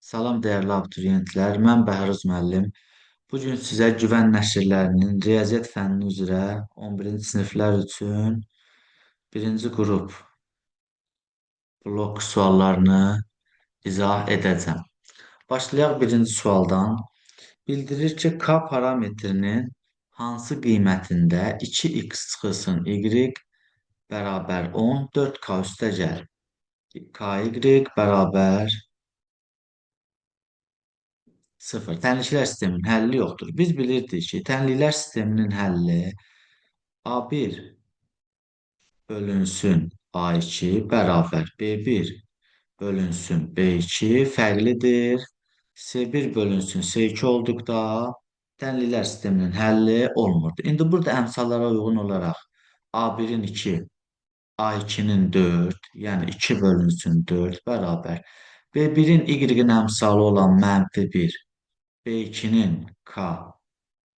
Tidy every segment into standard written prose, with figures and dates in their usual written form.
Salam dəyərli abituriyentlər, mən Bəhruz müəllim. Bu gün sizə Güvən nəşrlərinin riyaziyyat fənni üzrə 11-ci siniflər üçün birinci qrup blok suallarını izah edəcəm. Başlayaq birinci sualdan. Bildirir ki, K parametrinin hansı qiymətində 2x çıxılsın y bərabər 10, 4k üstəgəl ky bərabər 0. Tənliklər sisteminin həlli yoxdur. Biz bilirdik ki, tənliklər sisteminin həlli A1 bölünsün A2 bərabər B1 bölünsün B2 fərqlidir. C1 bölünsün C2 olduqda tənliklər sisteminin həlli olmurdu. İndi burada əmsallara uyğun olaraq A1-in 2, A2-nin 4, yəni 2 bölünsün 4 bərabər B1-in Y-in əmsalı olan -1, B2-nin K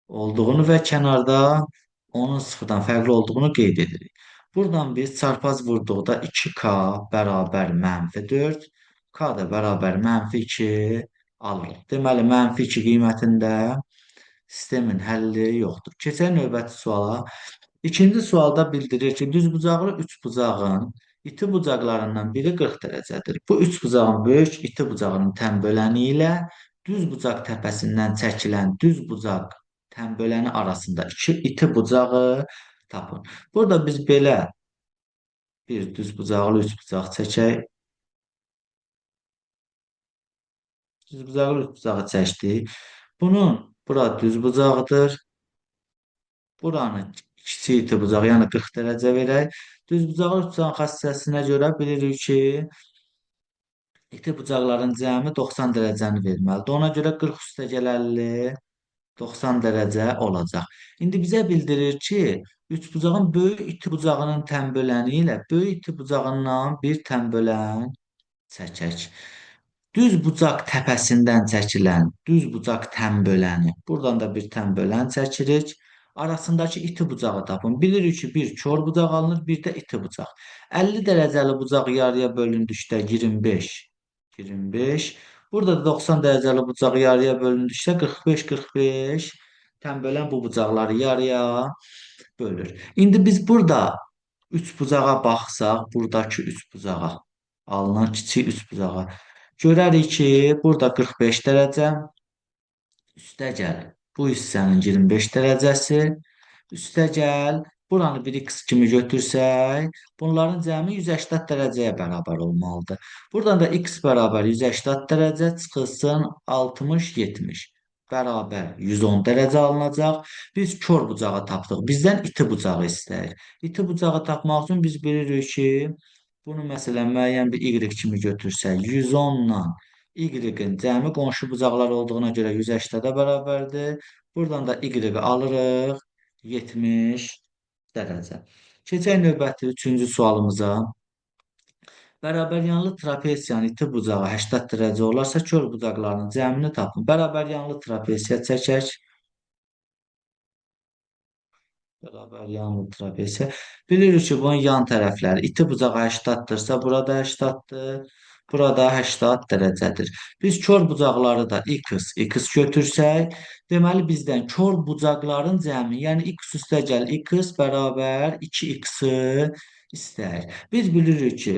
olduğunu və kənarda onun sıfırdan fərqli olduğunu qeyd edirik. Buradan biz çarpaz vurduqda 2K bərabər -4, K da bərabər -2 alırıq. Deməli, -2 qiymətində sistemin həlli yoxdur. Keçək növbəti suala. İkinci sualda bildirir ki, düzbucaqlı üçbucağın iti bucaqlarından biri 40 dərəcədir. Bu üçbucağın böyük iti bucağının tənböləni ilə düz bucaq təpəsindən çəkilən düz bucaq tənböləni arasında iki iti bucağı tapın. Burada biz belə bir düz bucaqlı üçbucaq çəkək. Düz bucaqlı üçbucağı çəkdik. Bura düz bucaqdır. Buranı kiçik iti bucaq, yəni 40 dərəcə verək. Düz bucaqlı üçbucağın xassəsinə görə bilirik ki, iti bucaqların cəmi 90 dərəcəni verməlidir. Ona görə 40 üstəgəl 50 90 dərəcə olacaq. İndi bizə bildirir ki, üçbucağın böyük iti bucağının tənböləni ilə böyük iti bucağından bir tənbölən çəkək. Düz bucaq təpəsindən çəkilən düz bucaq tənböləni. Buradan da bir tənbölən çəkirik. Arasındakı iti bucağı tapın. Bilirik ki, bir kör bucaq alınır, bir də iti bucaq. 50 dərəcəli bucaq yarıya bölündükdə 25. 25. Burada da 90 dərəcəli bucaq yarıya bölündükdə 45-45. Tənbölən bu bucaqları yarıya bölür. İndi biz burada üç bucağa baxsaq, buradakı üç bucağa, alınan kiçik üç bucağa görərik ki, burada 45 dərəcə, üstəgəl bu hissənin 25 dərəcəsi, üstəgəl buranı bir x kimi götürsək, bunların cəmi 180 dərəcəyə bərabər olmalıdır. Buradan da x bərabər 180 dərəcə çıxılsın 60-70 bərabər 110 dərəcə alınacaq. Biz kör bucağı tapdıq. Bizdən iti bucağı istəyir. İti bucağı tapmaq üçün biz bilirik ki, bunu məsələn müəyyən bir y kimi götürsək, 110-la y-in cəmi qonşu bucaqlar olduğuna görə 180-ə bərabərdir. Buradan da y-i alırıq 70 dərəcə. Keçək növbəti üçüncü sualımıza. Bərabər yanlı trapesiyanın iti bucağı 80 dərəcə olarsa, kör bucaqlarının cəmini tapın. Bərabər yanlı trapesiya çəkək. Bərabər yanlı trapesiya. Bilirik ki, bunun yan tərəfləri iti bucağı 80-dırsa, burada 80-dır. Burada 80 dərəcədir. Biz kör bucaqları da x götürsək, deməli bizdən kör bucaqların cəmi, yəni x üstəgəl x bərabər 2x-i istəyir. Biz bilirik ki,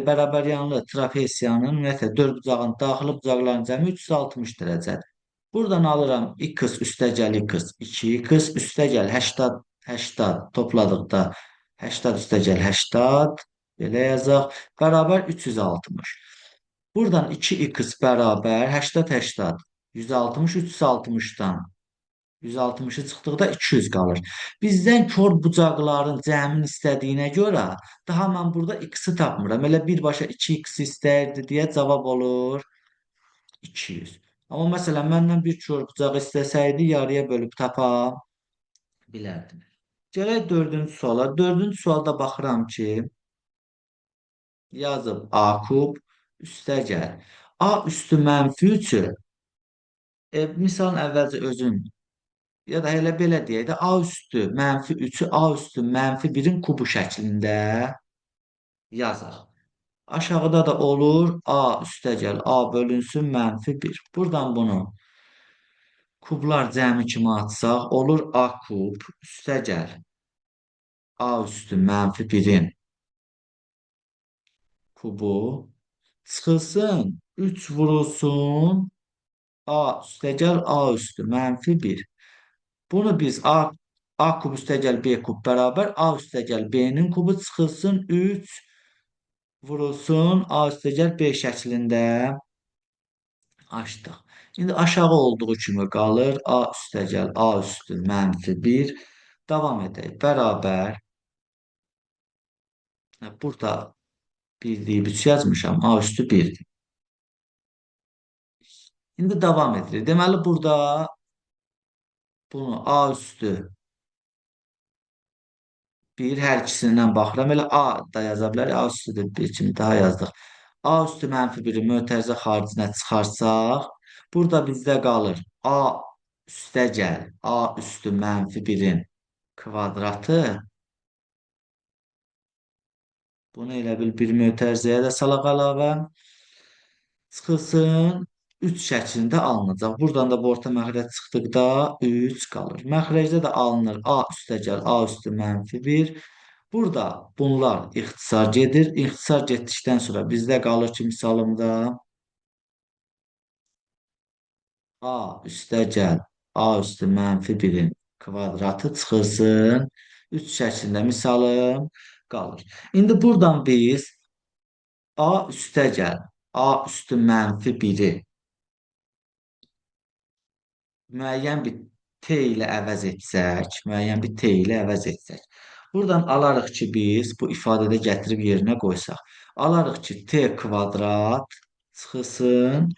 bərabər yanlı trapesiyanın ümumiyyətlə 4 bucağın daxili bucaqların cəmi 360 dərəcədir. Buradan alıram x üstəgəl x 2x üstəgəl 80 topladıqda 80 üstəgəl 80 belə yazaq bərabər 360. Buradan 2x bərabər 80 160 360-dan 160-ı çıxdıqda 200 qalır. Bizdən kör bucaqların cəmini istədiyinə görə daha mən burada x-i tapmıram. Elə birbaşa 2x istəyirdi deyə cavab olur 200. Amma məsələn, məndən bir kör bucaq istəsəydi, yarıya bölüb tapa bilərdim. Gələk dördüncü suala. Dördüncü sualda baxıram ki, yazıb A kub üstəgəl. A üstü -3-ü misalın əvvəlcə özün ya da elə belə deyək də A üstü -3-ü A üstü -1-in kubu şəklində yazaq. Aşağıda da olur A üstəgəl A bölünsün -1. Buradan bunu kublar cəmi kimi atsaq olur A kub üstəgəl A üstü -1-in kubu çıxılsın 3 vurulsun A üstəgəl A üstü -1. Bunu biz A kub üstəgəl B kub bərabər A üstəgəl B'nin kubu çıxılsın 3 vurulsun A üstəgəl B şəklində açdıq. İndi aşağı olduğu kimi qalır A üstəgəl A üstü -1. Davam edək. Bərabər. Burada bir deyib 3 yazmışam. A üstü 1'dir. İndi davam edirik. Deməli burada bunu A üstü 1 hər ikisindən baxıram. Elə A da yaza bilərik. A üstü də bir kimi daha yazdıq. A üstü -1'i mötərizə xaricinə çıxarsaq, burada bizdə qalır A üstəgəl A üstü -1'in kvadratı. Bunu elə bil bir mötərizəyə də salaq əlavə. Çıxılsın 3 şəklində alınacaq. Buradan da bu orta məxrəc çıxdıqda 3 qalır. Məxrəcdə də alınır A üstəgəl A üstü -1. Burada bunlar ixtisar gedir. İxtisar getdikdən sonra bizdə qalır ki, misalımda A üstəgəl A üstü -1'in kvadratı çıxılsın 3 şəklində misalım qalır. İndi buradan biz A üstəgəl A üstü -1'i müəyyən bir t ilə əvəz etsək, buradan alarıq ki, biz bu ifadədə gətirib yerinə qoysaq, alarıq ki, t kvadrat çıxılsın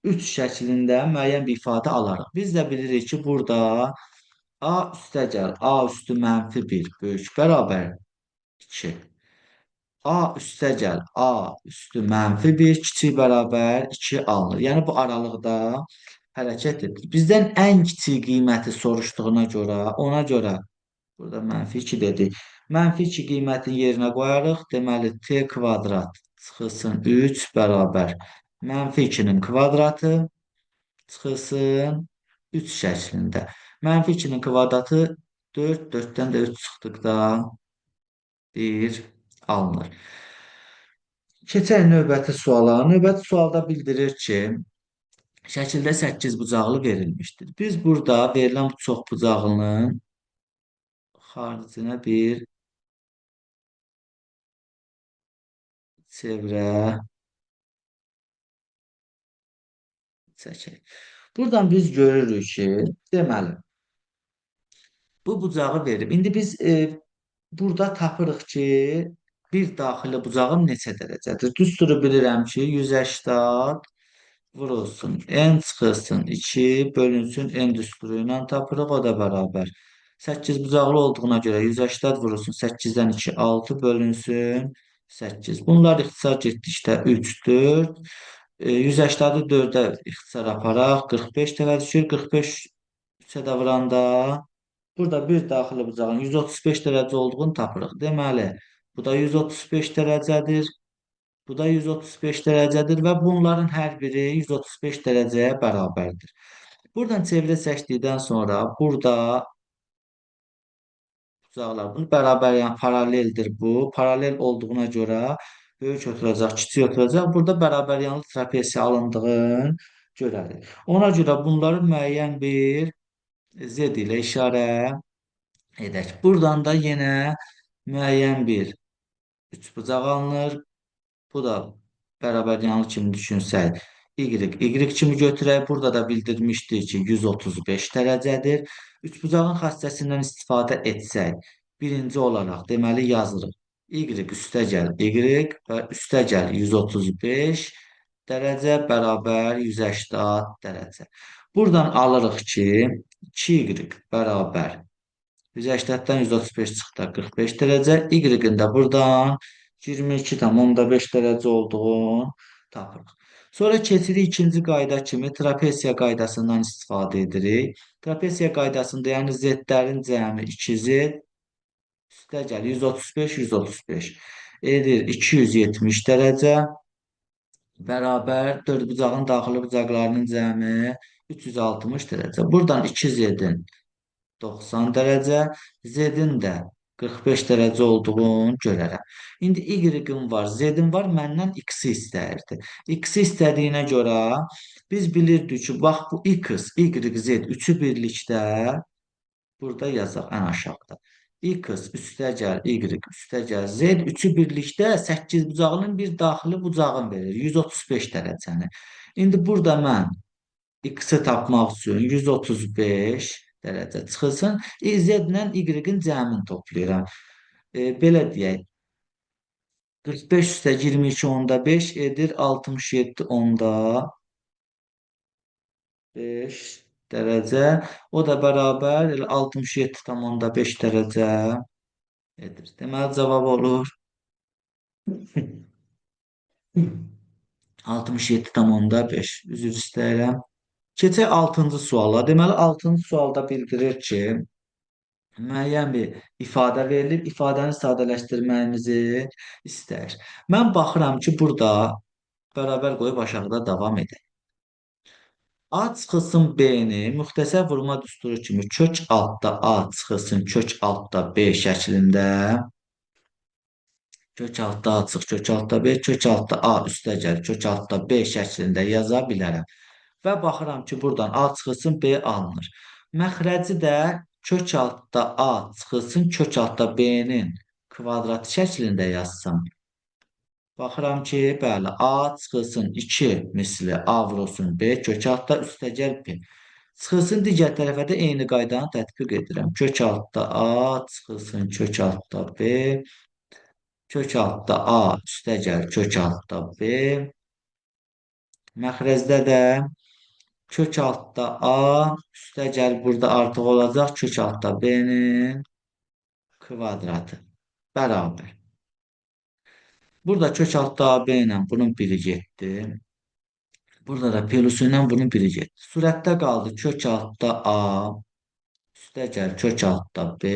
3 şəklində müəyyən bir ifadə alarıq. Biz də bilirik ki, burada A üstəgəl A üstü -1 böyük bərabər 2. A üstəgəl A üstü -1 kiçik bərabər 2 alınır. Yəni bu aralıqda hərəkət edir. Bizdən ən kiçik qiyməti soruşduğuna görə, ona görə burada -2 dedik. -2 qiymətini yerinə qoyarıq. Deməli t kvadrat çıxılsın 3 bərabər -2'nin kvadratı çıxılsın 3 şəklində. -2'nin kvadratı 4, 4'dən də 3 çıxdıqda 1 alınır. Keçək növbəti suala. Növbəti sualda bildirir ki, şəkildə 8 bucaqlı verilmişdir. Biz burada verilən bu çox bucaqlının xaricinə bir çevrə çəkək. Buradan biz görürük ki, deməli, bu bucağı verib. İndi biz burada tapırıq ki, bir daxili bucağım neçə dərəcədir? Düsturu bilirəm ki, 180 vurulsun. N çıxılsın 2 bölünsün N düsturu ilə tapırıq. O da bərabər. 8 bucaqlı olduğuna görə 180 vurulsun. 8'dən 2 6 bölünsün 8. Bunlar ixtisar getdikdə 3 4. 180'ı 4'ə ixtisar aparaq. 45 dəfə düşür. 45 3'ə də vuranda burada bir daxili bucağın 135 dərəcə olduğunu tapırıq. Deməli, bu da 135 dərəcədir. Bu da 135 dərəcədir və bunların hər biri 135 dərəcəyə bərabərdir. Buradan çevrə çəkdikdən sonra burada bucaqlar bərabər, yəni paraleldir bu. Paralel olduğuna görə böyük oturacaq, kiçik oturacaq. Burada bərabər yanlı trapesiya alındığını görərik. Ona görə bunları müəyyən bir Z ilə işarə edək. Buradan da yenə müəyyən bir üçbucaq alınır. Bu da bərabər yanlı kimi düşünsək, y kimi götürək. Burada da bildirmişdik ki, 135 dərəcədir. Üçbucağın xassəsindən istifadə etsək, birinci olaraq deməli yazırıq. Y üstəgəl y və üstəgəl 135 dərəcə bərabər 180 dərəcə. Buradan alırıq ki, 2y bərabər 180'dən 135 çıxdı 45 dərəcə. Y-in də buradan 22,5 dərəcə olduğunu tapırıq. Sonra keçirik ikinci qayda kimi trapesiya qaydasından istifadə edirik. Trapesiya qaydasında yəni z-dərin cəmi 2z üstəgəl 135 135. edir 270 dərəcə bərabər 4 bucağın daxili bucaqlarının cəmi 360 dərəcə. Buradan 2 z'in 90 dərəcə, z-in də 45 dərəcə olduğunu görərəm. İndi y-im var, z-im var, məndən x-i istəyirdi. X-i istədiyinə görə biz bilirdik ki, bax bu x, y, z üçü birlikdə burada yazaq ən aşağıda. X üstəgəl y üstəgəl z üçü birlikdə 8 bucağının bir daxili bucağını verir. 135 dərəcəni. İndi burada mən x-i tapmaq üçün 135 dərəcə çıxılsın. Z ilə y-in cəmini toplayıram. Belə deyək. 45 üstə 22 onda 5 edir 67 onda 5 dərəcə. O da bərabər elə 67,5 dərəcə edir. Deməli cavab olur 67,5. Üzr istəyirəm. Keçək 6-cı suala. Deməli 6-cı sualda bildirir ki, müəyyən bir ifadə verilib, ifadəni sadələşdirməyimizi istəyir. Mən baxıram ki, burada bərabər qoyub aşağıda davam edək. A çıxılsın B-ni müxtəsər vurma düsturu kimi kök altda A çıxılsın kök altda B şəklində kök altda A çıx kök altda B kök altda A üstəgəl kök altda B şəklində yaza bilərəm. Və baxıram ki, buradan A çıxılsın B alınır. Məxrəci də kök altda A çıxılsın kök altda B-nin kvadratı şəklində yazsam. Baxıram ki, bəli, A çıxılsın 2 misli A vurulsun B, kök altda üstəgəl B. Çıxılsın digər tərəfə də eyni qaydanı tətbiq edirəm. Kök altda A çıxılsın kök altda B, kök altda A üstəgəl kök altda B. Məxrəcdə də kök altda A üstəgəl burada artıq olacaq kök altda B-nin kvadratı bərabər. Burada kök altda AB ilə bunun biri getdi. Burada da pelusu ilə bunun biri getdi. Surətdə qaldı kök altda A, üstəgəl kök altda B.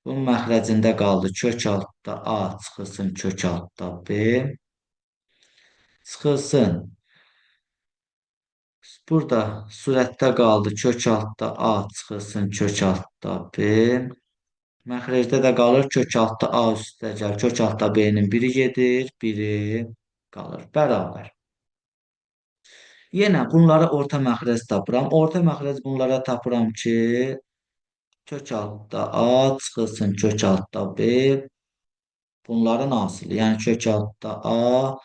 Bunun məxrəcində qaldı kök altda A çıxılsın kök altda B. Çıxılsın. Burada surətdə qaldı kök altda A çıxılsın kök altda B. Məxrəcdə də qalır kök altda A üstəgəl kök altda B-nin biri gedir, biri qalır. Bərabər. Yenə bunlara orta məxrəc tapıram. Orta məxrəc bunlara tapıram ki, kök altda A çıxılsın kök altda B. Bunların asılı. Yəni kök altda A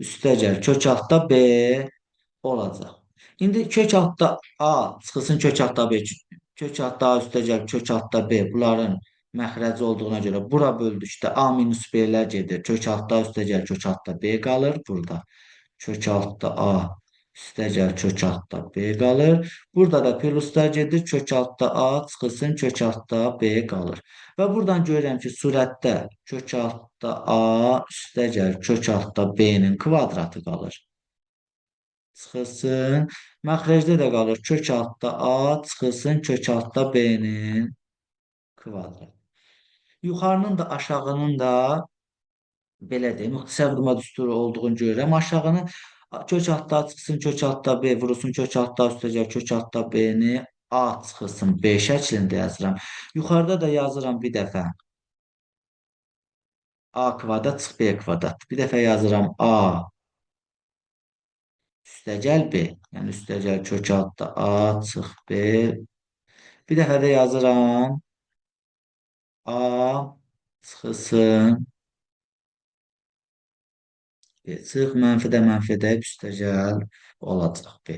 üstəgəl kök altda B olacaq. İndi kök altda A çıxılsın kök altda B. Kök altda A üstəgəl kök altda B. Bunların məxrəci olduğuna görə bura böldükdə A minus B-lər gedir. Kök altda A üstəgəl kök altda B qalır burada. Kök altda A üstəgəl kök altda B qalır. Burada da pluslar gedir. Kök altda A çıxılsın kök altda B qalır. Və buradan görürəm ki, surətdə kök altda A üstəgəl kök altda B-nin kvadratı qalır. Çıxılsın. Məxrəcdə də qalır kök altda A çıxılsın kök altda B-nin kvadratı. Yuxarının da aşağının da belə deyim, müxtəsər vurma düsturu olduğunu görürəm. Aşağını kök altda çıxsın, kök altda B vurulsun, kök altda üstəgəl kök altda B-ni A çıxılsın B şəklində yazıram. Yuxarıda da yazıram bir dəfə. A kvadrat çıx B kvadrat. Bir dəfə yazıram A üstəgəl B. Yəni üstəgəl kök altda A çıx B. Bir dəfə də yazıram A çıxılsın çıx mənfidə mənfidə üstəgəl olacaq B.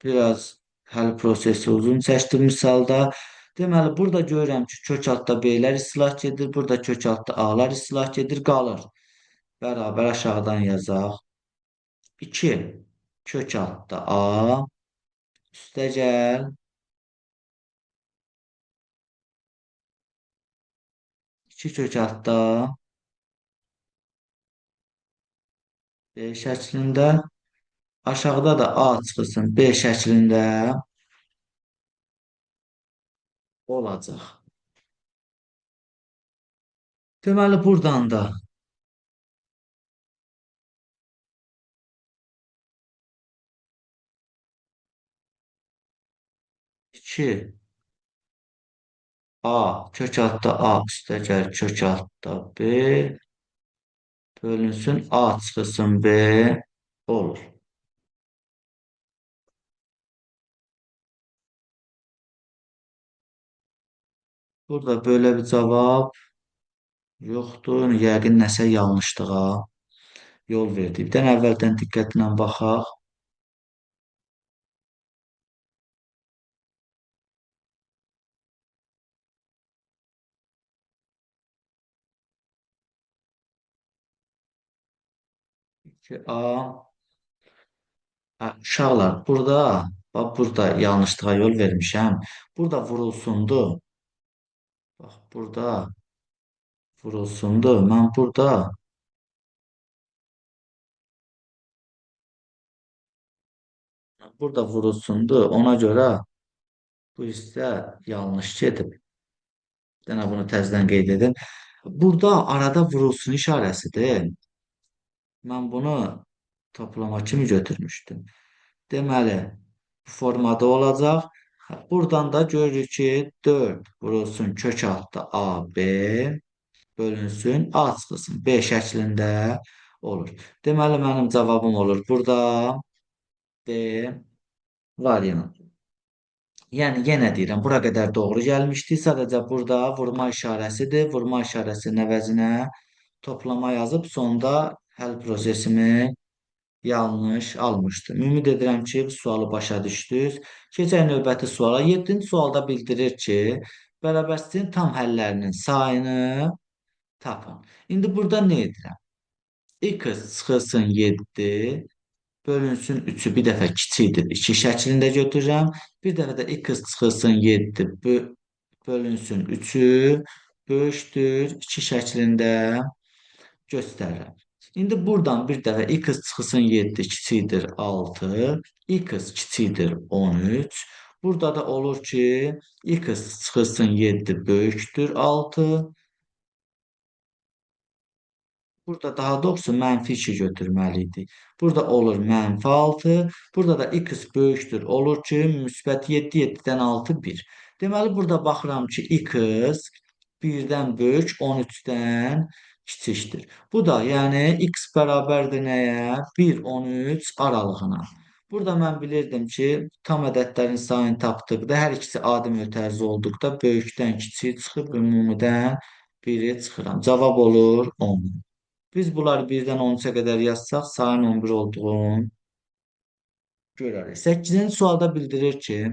Biraz həll prosesi uzun çəkdi misalda. Deməli, burada görürəm ki, kök altda B-lər islah gedir. Burada kök altda A-lar islah gedir, qalır. Bərabər aşağıdan yazaq. 2 kök altda A üstəgəl 2 kök altda B şəklində. Aşağıda da A çıxılsın B şəklində olacaq. Deməli buradan da 2 A kök altda A üstəgəl kök altda B bölünsün A çıxılsın B olur. Burada böyle bir cavab yoxdur. Yəqin nəsə yanlışlığa yol verdi. Bir dənə əvvəldən diqqətlə baxaq. Ki A uşaqlar burada yanlışlığa yol vermişəm. Burada vurulsundu. Bax burada vurulsundu. Mən burada vurulsundu. Ona görə bu hissə yanlış gedib. Bir dənə bunu təzədən qeyd edin. Burada arada vurulsun işarəsidir. Mən bunu toplama kimi götürmüşdüm. Deməli, bu formada olacaq. Buradan da görürük ki, 4 vurulsun kök altda AB bölünsün A çıxılsın B şəklində olur. Deməli, mənim cavabım olur burada D variantı. Yəni yenə deyirəm, bura qədər doğru gəlmişdi. Sadəcə burada vurma işarəsidir. Vurma işarəsinin əvəzinə toplama yazıb sonda həll prosesimi yanlış almışdım. Ümid edirəm ki, bu sualı başa düşdünüz. Keçək növbəti suala. 7-ci sualda bildirir ki, bərabərsizliyin tam həllərinin sayını tapın. İndi burada nə edirəm? X çıxılsın 7 bölünsün 3-ü bir dəfə kiçikdir 2 şəklində götürürəm. Bir dəfə də x çıxılsın 7 bölünsün 3-ü böyükdür 2 şəklində göstərirəm. İndi buradan bir dəfə x çıxılsın 7 kiçikdir 6, x kiçikdir 13. Burada da olur ki, x çıxılsın 7 böyükdür 6. Burada daha doğrusu mənfi 2 götürməliydik. Burada olur mənfi 6. Burada da x böyükdür. Olur ki, müsbət 7, 7-dən 6, 1. Deməli, burada baxıram ki, x 1-dən böyük, 13-dən kiçikdir. Bu da, yəni, x bərabərdir nəyə? 1, 13 aralığına. Burada mən bilirdim ki, tam ədədlərin sayını tapdıqda, hər ikisi adi mötərizə olduqda böyükdən kiçik çıxıb, ümumidən 1-i çıxıram. Cavab olur 10. Biz bunları 1-dən 13-ə qədər yazsaq, sayın 11 olduğunu görərik. 8-ci sualda bildirir ki,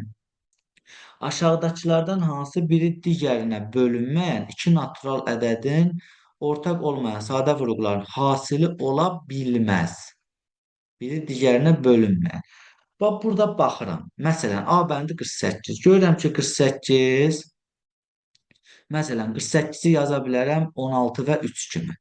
aşağıdakılardan hansı biri digərinə bölünməyən iki natural ədədin ortaq olmayan sadə vurğuların hasili ola bilməz. Biri digərinə bölünməyən. Bax, burada baxıram. Məsələn, A bəndi 48. Görürəm ki, 48, məsələn, 48-i yaza bilərəm 16 və 3 kimi.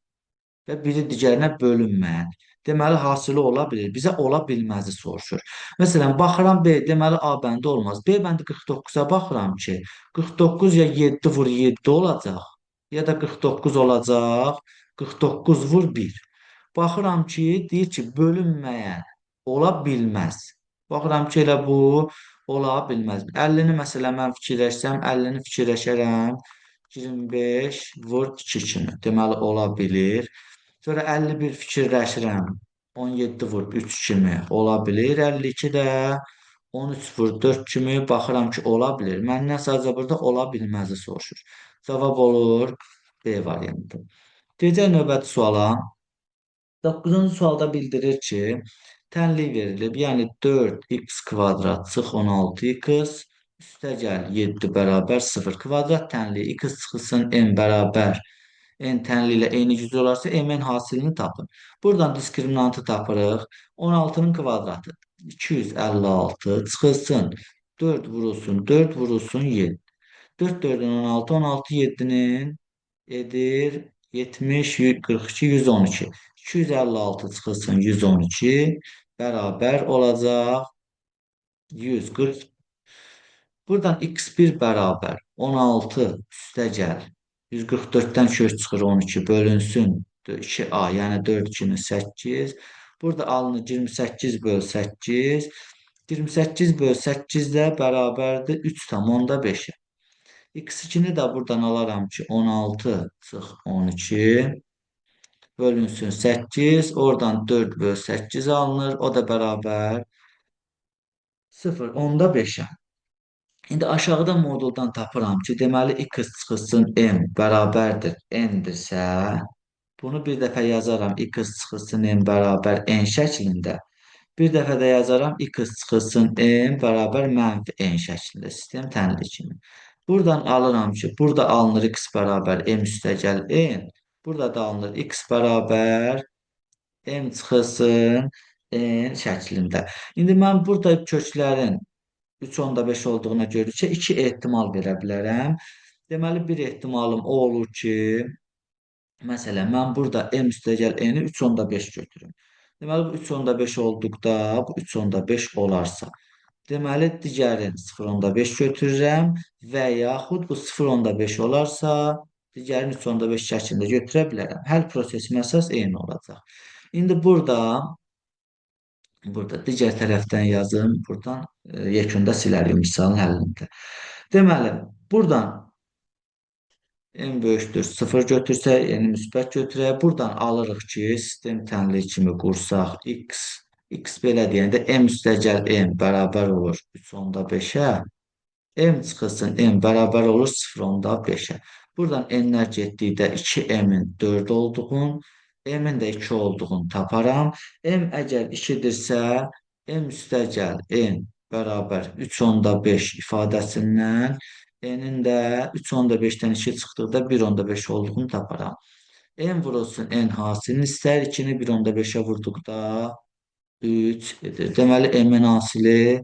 Və biri digərinə bölünməyən. Deməli, hasili ola bilir. Bizə ola bilməzi soruşur. Məsələn, baxıram B, deməli A bəndi olmaz. B bəndi 49-a baxıram ki, 49 ya 7 vur 7 olacaq, ya da 49 olacaq, 49 vur 1. Baxıram ki, deyir ki, bölünməyən ola bilməz. Baxıram ki, elə bu ola bilməz. 50-ni məsələn mən fikirləşsəm, 50-ni fikirləşərəm, 25 vur 2 kimi. Deməli, ola bilir. Sonra 51 fikirləşirəm. 17 vur 3 kimi ola bilir. 52 də 13 vur 4 kimi baxıram ki, ola bilir. Məndən sadəcə burada ola bilməzi soruşur. Cavab olur B variantı. Gedək növbəti suala. 9-cu sualda bildirir ki, tənlik verilib. Yəni 4x kvadrat çıx 16x üstəgəl 7 bərabər 0 kvadrat tənliyi x çıxılsın n bərabər n tənli ilə eyni gücü olarsa m-in hasilini tapın. Buradan diskriminantı tapırıq. 16-nın kvadratı 256 çıxılsın 4 vurulsun 4 vurulsun 7. 4 4-ün 16, 16 7-nin edir 70, 42, 112. 256 çıxılsın 112 bərabər olacaq 140. Buradan x1 bərabər 16 üstəgəl 144'ten kök çıxır 12 bölünsün 2a, yəni 4 2-nin 8. Burada alınır 28 böl 8. 28 böl 8 də bərabərdir 3,5-ə. X2-ni də buradan alaram ki 16 çıx 12 bölünsün 8. Oradan 4 böl 8 alınır. O da bərabər 0,5-ə. İndi aşağıda moduldan tapıram ki, deməli x çıxılsın m bərabərdir n-dirsə, bunu bir dəfə yazaram x çıxılsın m bərabər n şəklində. Bir dəfə də yazaram x çıxılsın m bərabər mənfi n şəklində. Sistem tənli kimi. Buradan alıram ki, burada alınır x bərabər m üstəgəl n. Burada da alınır x bərabər m çıxılsın n şəklində. İndi mən burada köklərin 3,5 olduğuna görə ki, 2 ehtimal verə bilərəm. Deməli, bir ehtimalım o olur ki, məsələn, mən burada m üstəgəl n-i 3,5 götürüm. Deməli, bu 3,5 olduqda, bu 3,5 olarsa, deməli, digərin 0,5 götürürəm və yaxud bu 0,5 olarsa, digərin 3,5 şəklində götürə bilərəm. Həll prosesim əsas eyni olacaq. İndi burada digər tərəfdən yazım, buradan yekunda silərik misalın həllində. Deməli, buradan n böyükdür 0 götürsək, n müsbət götürək. Buradan alırıq ki, sistem tənli kimi qursaq x belə deyəndə m üstəgəl n bərabər olur 3,5-ə. M çıxılsın n bərabər olur 0,5-ə. Buradan n-lər getdikdə 2m-in 4 olduğunu, m-in də 2 olduğunu taparam. M əgər 2-dirsə, m üstəgəl n bərabər 3,5 ifadəsindən n-in də 3,5-dən 2 çıxdıqda 1,5 olduğunu taparam. N vurulsun n hasilini istər 2-ni 1,5-ə vurduqda 3 edir. Deməli, m-in hasili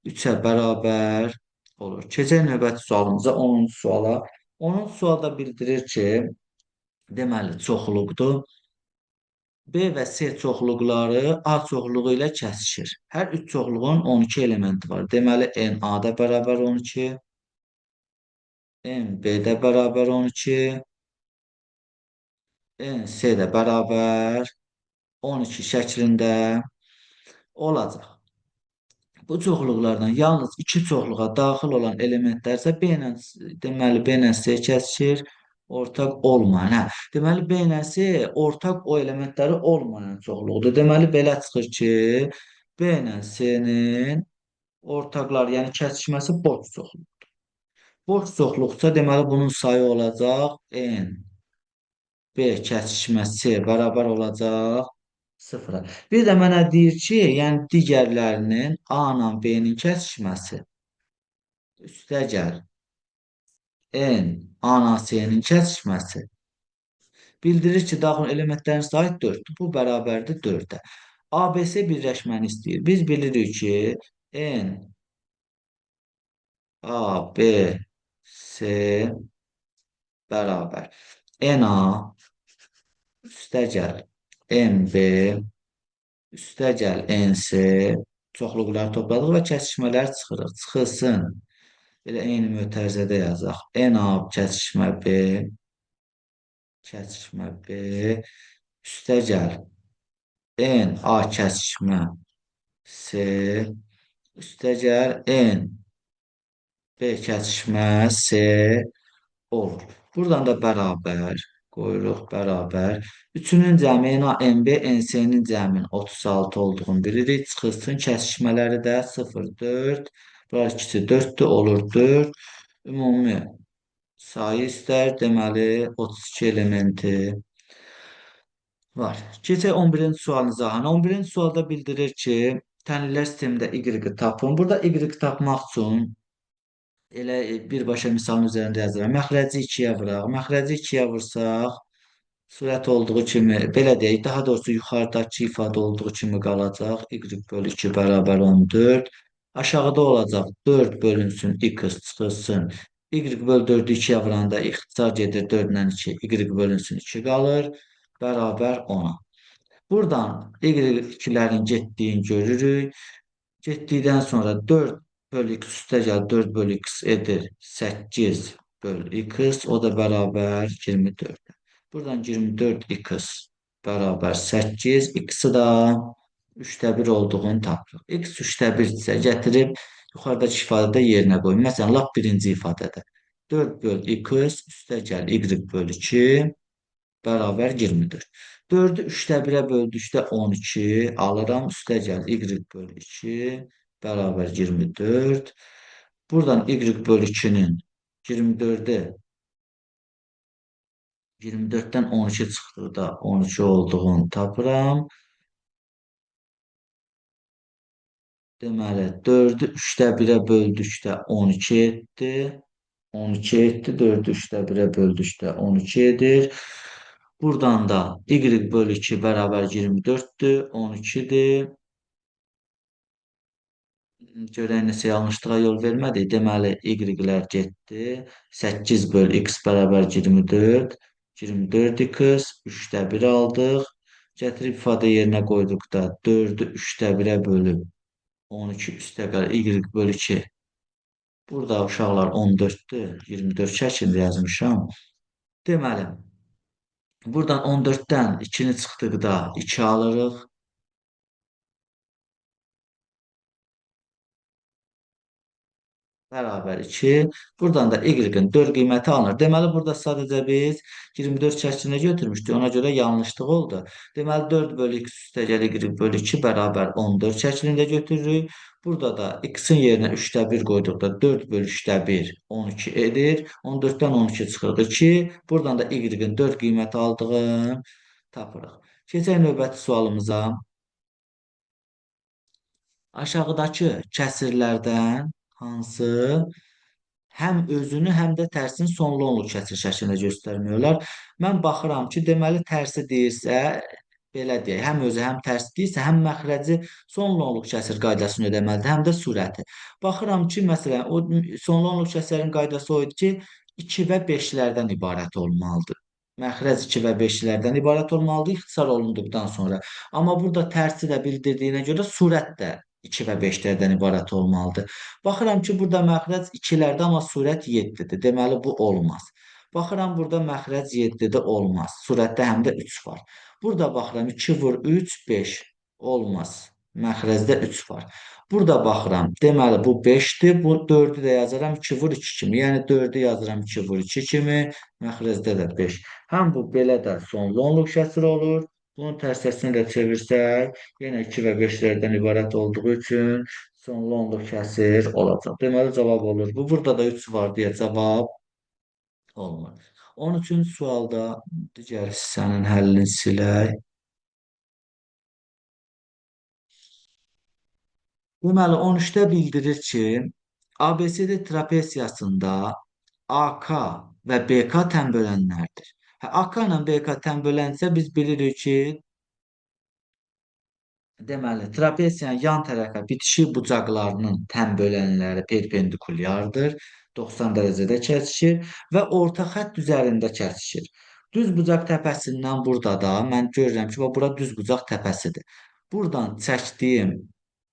3-ə bərabər olur. Keçək növbəti sualımıza 10-cu suala. 10-cu sualda bildirir ki, deməli çoxluqdur. B və C çoxluqları A çoxluğu ilə kəsişir. Hər üç çoxluğun 12 elementi var. Deməli, n A-da bərabər 12, n B-də bərabər 12, n C-də bərabər 12 şəklində olacaq. Bu çoxluqlardan yalnız iki çoxluğa daxil olan elementlər isə B ilə, deməli, B ilə C kəsişir, ortaq olmayan. Deməli, B ilə C ortaq o elementləri olmayan çoxluqdur. Deməli, belə çıxır ki, B ilə C-nin ortaqları, yəni kəsişməsi boş çoxluq. Boş çoxluqsa, deməli, bunun sayı olacaq n. B kəsişməsi bərabər olacaq 0-a. Bir də mənə deyir ki, yəni digərlərinin A ilə B-nin kəsişməsi üstəgəl n A ilə C-nin kəsişməsi bildirir ki, daxil elementlərin sayı 4-dür. Bu bərabərdir 4-ə. ABC birləşməni istəyir. Biz bilirik ki, n A, B, C bərabər n A üstəgəl n B üstəgəl NC çoxluqları topladıq və kəsişmələr çıxırıq. Çıxılsın. Elə eyni mötərizədə yazaq. NA kəsişmə B üstəgəl NA kəsişmə C üstəgəl N B kəsişmə C olur. Buradan da bərabər qoyuruq bərabər. Üçünün cəmi NB, NC-nin cəmin 36 olduğunu bilirik. Çıxılsın kəsişmələri də 0, 4. Bunlar ikisi 4-dür, olur 4. Ümumi sayı istər, deməli 32 elementi var. Keçək 11-ci sualınıza. 11-ci sualda bildirir ki, tənlilər sistemində Y-i tapın. Burada Y-i tapmaq üçün elə birbaşa misalın üzərində yazıram. Məxrəci 2-yə vuraq. Məxrəci 2-yə vursaq, surət olduğu kimi, belə deyək, daha doğrusu yuxarıdakı ifadə olduğu kimi qalacaq. Y bölü 2 bərabər 14. Aşağıda olacaq 4 bölünsün x çıxılsın. Y bölü 4-ü 2-yə vuranda ixtisar gedir 4-lə 2. Y bölünsün 2 qalır. Bərabər 10-a. Buradan Y2-lərin getdiyini görürük. Getdikdən sonra 4 bölü x üstəgəl 4 bölü x edir 8 böl x, o da bərabər 24. Buradan 24x bərabər 8, x-i da 3'te 1 olduğunu tapırıq. X 3'te 1 isə gətirib yuxarıdakı ifadədə yerinə qoyun. Məsələn, lap birinci ifadədə 4 böl x üstə gəl y böl 2 bərabər 24. 4'ü 3'te 1'e böldükdə 12 alıram. Üstə gəl y böl 2 bərabər 24. Buradan y böl 2'nin 24'ü 24'ten 12 çıxdıqda 12 olduğunu tapıram. Deməli, 4'ü 3'te 1'e böldükdə 12 etdi. 12 etdi. 4'ü 3'te 1'e böldükdə 12 edir. Buradan da y böl 2 bərabər 24'dür. 12'dir. Görək neçə yanlışlığa yol vermədi. Deməli, y-lər getdi. 8 böl x bərabər 24. 24x 3'te 1 aldıq. Gətirib ifadə yerinə qoyduqda 4'ü 3'te 1'e bölüb 12 üstə gəl y böl 2. Burada uşaqlar 14'dür. 24 şəklində yazmışam. Deməli, buradan 14'dən 2'ni çıxdıqda 2 alırıq. Bərabər 2. Buradan da y-in 4 qiyməti alınır. Deməli, burada sadəcə biz 24 şəklində götürmüşdük. Ona görə yanlışlıq oldu. Deməli, 4 bölü x üstə gəl y bölü 2 bərabər 14 şəklində götürürük. Burada da x-in yerinə 3'te 1 qoyduqda 4 bölü 3'te 1 12 edir. 14'dən 12 çıxırıq 2. Buradan da y-in 4 qiyməti aldığını tapırıq. Keçək növbəti sualımıza. Aşağıdakı kəsirlərdən hansı həm özünü, həm də tərsini sonlu onluq kəsir şəklində göstərmək olar? Mən baxıram ki, deməli tərsi deyirsə, belə deyək, həm özü, həm tərsi deyirsə, həm məxrəci sonlu onluq kəsir qaydasını ödəməlidir, həm də surəti. Baxıram ki, məsələn, o sonlu onluq kəsirin qaydası o idi ki, 2 və 5'lərdən ibarət olmalıdır. Məxrəc 2 və 5'lərdən ibarət olmalıdır ixtisar olunduqdan sonra. Amma burada tərsi də bildirdiyinə görə surət də 2 və 5'lərdən ibarət olmalıdır. Baxıram ki, burada məxrəc 2'lərdə, amma surət 7'dir. Deməli, bu olmaz. Baxıram, burada məxrəc 7'də olmaz. Surətdə həm də 3 var. Burada baxıram, 2 vur 3, 5 olmaz. Məxrəcdə 3 var. Burada baxıram, deməli, bu 5'dir. Bu 4'ü də yazaram 2 vur 2 kimi. Yəni 4'ü yazıram 2 vur 2 kimi. Məxrəcdə də 5. Həm bu belə də sonlu onluq kəsir olur. Bunun tərsəsini də çevirsək, yenə 2 və 5'lərdən ibarət olduğu üçün sonlu onluq kəsir olacaq. Deməli, cavab olur. Bu, burada da 3 var deyə cavab olmur. 13-cü sualda digər hissənin həllini silək. Deməli, 13'də bildirir ki, ABCD trapesiyasında AK və BK tən bölənlərdir. AK ilə BK tən bölənsə biz bilirik ki, deməli, trapesiyanın yan tərəfə bitişik bucaqlarının tən bölənləri perpendikulyardır. 90 dərəcədə kəsişir və orta xətt üzərində kəsişir. Düz bucaq təpəsindən burada da mən görürəm ki, bura düz bucaq təpəsidir. Buradan çəkdiyim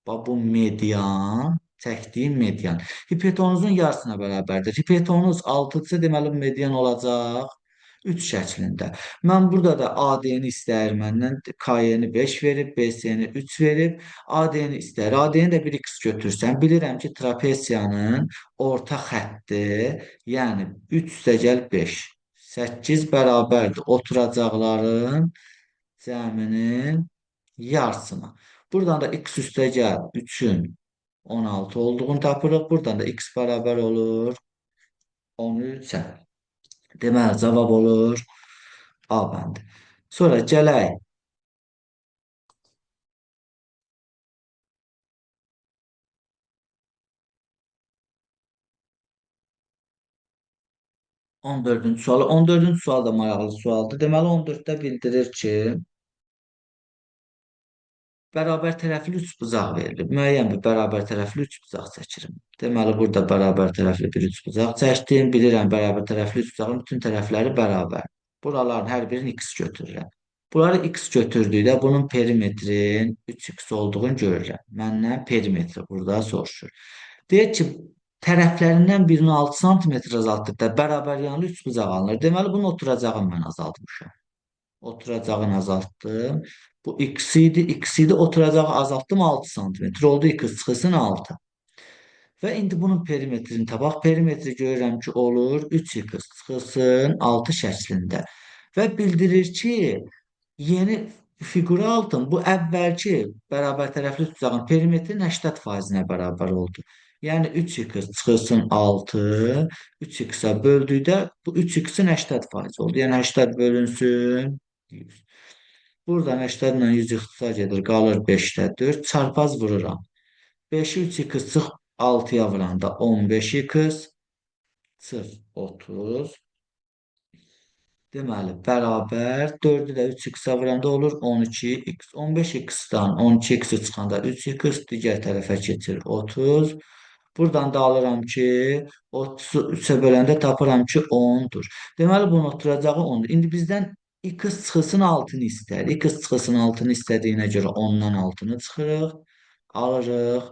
bu median, çəkdiyim median hipotenuzun yarısına bərabərdir. Hipotenuz 6-sı, deməli median olacaq 3 şəklində. Mən burada da AD-ni istəyir məndən. KY-ni 5 verib, BC-ni 3 verib. AD-ni istəyir. AD-ni də 1x götürsəm, bilirəm ki, trapesiyanın orta xətti, yəni 3 üstə gəl 5. 8 bərabərdir oturacaqların cəminin yarısına. Buradan da x üstə gəl 3'ün 16 olduğunu tapırıq. Buradan da x bərabər olur 13'ə. Deməli, cavab olur A bəndi. Sonra gələk 14-cü sualı. 14-cü sual da maraqlı sualdır. Deməli, 14'də bildirir ki, bərabər tərəfli 3 bucaq verilib. Müəyyən bir bərabər tərəfli 3 bucaq çəkirim. Deməli, burada bərabər tərəfli bir 3 bucaq çəkdim. Bilirəm, bərabər tərəfli 3 bucağın bütün tərəfləri bərabər. Buraların hər birini x götürürəm. Bunları x götürdükdə bunun perimetrin 3x olduğunu görürəm. Məndən perimetri burada soruşur. Deyək ki, tərəflərindən birini 6 sm azaltdıqda bərabər yanlı üç bucaq alınır. Deməli, bunun oturacağını mən azaltmışam. Oturacağını azaltdım. Bu x idi. X idi. Oturacağı azaltdım 6 sm. Oldu x çıxısın 6. Və indi bunun perimetrini tapaq. Perimetri görürəm ki, olur 3x çıxılsın 6 şəklində. Və bildirir ki, yeni fiqura altın bu əvvəlki bərabər tərəfli tutacağın perimetrin 80%-nə bərabər oldu. Yəni 3x çıxılsın 6, 3x-ə böldükdə bu 3x-in 80% oldu. Yəni 80 bölünsün 100. Buradan 80 ilə 100 ixtisar gedir, qalır 5-də 4. Çarpaz vururam. 5-i 3x çıx 6-ya vuranda 15x çıx 30. Deməli, bərabər 4-ü də 3x-ə vuranda olur 12x. 15x-dan 12x çıxanda 3x digər tərəfə keçir 30. Buradan da alıram ki, 30-u 3-ə böləndə tapıram ki, 10-dur. Deməli, bunun oturacağı 10-dur. İndi bizdən x çıxılsın 6-nı istəyir. X çıxılsın 6-nı istədiyinə görə 10-dan 6-nı çıxırıq. Alırıq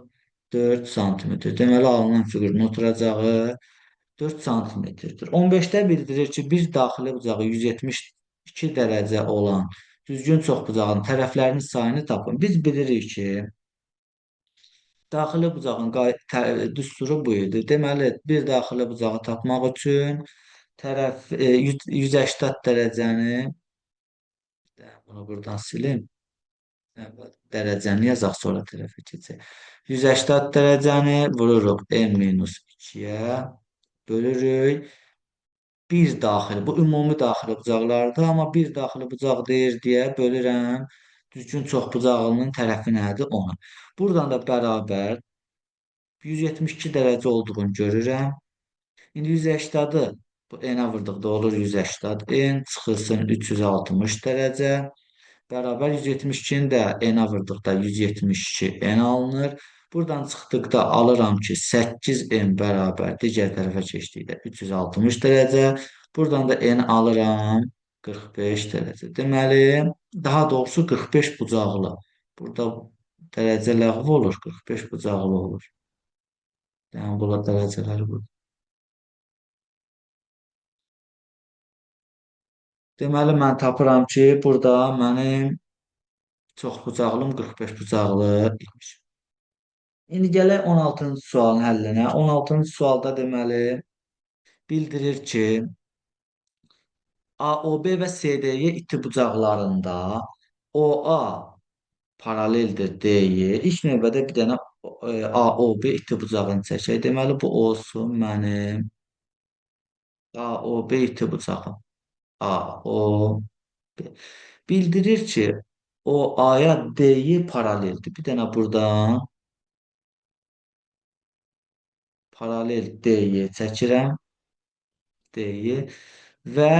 4 sm. Deməli, alınan fiqurun oturacağı 4 santimetrdir. 15-də bildirir ki, bir daxili bucağı 172 dərəcə olan düzgün çoxbucağın tərəflərinin sayını tapın. Biz bilirik ki, daxili bucağın düsturu bu idi. Deməli, bir daxili bucağı tapmaq üçün 180 dərəcəni, bunu buradan silim. Dərəcəni yazaq, sonra tərəfə keçək. 180 dərəcəni vururuq n-2-yə, bölürük. Bir daxili, bu ümumi daxili bucaqlardır, amma bir daxili bucaq deyir deyə bölürəm. Düzgün çoxbucaqlının tərəfi nədir? 10. Buradan da bərabər 172 dərəcə olduğunu görürəm. İndi 180-ı bu n-ə vurduqda olur 180 n çıxılsın 360 dərəcə. Bərabər 172-ni də n-ə vurduqda 172 n alınır. Buradan çıxdıqda alıram ki, 8n bərabər digər tərəfə keçdikdə 360 dərəcə. Buradan da n alıram 45 dərəcə. Deməli, daha doğrusu 45 bucaqlı. Burada dərəcə ləğv olur, 45 bucaqlı olur. Yəni, burada dərəcələri burada. Deməli, mən tapıram ki, burada mənim çoxbucaqlım 45 bucaqlı imiş. İndi gələk 16-cı sualın həllinə. 16-cı sualda deməli bildirir ki, AOB və SDY iti bucaqlarında OA paraleldir DY. İlk növbədə bir dənə AOB iti bucağını çəkək. Deməli, bu olsun mənim AOB iti bucağım. AOB. Bildirir ki, OA-ya DY paraleldir. Bir dənə buradan paralel DY çəkirəm. DY və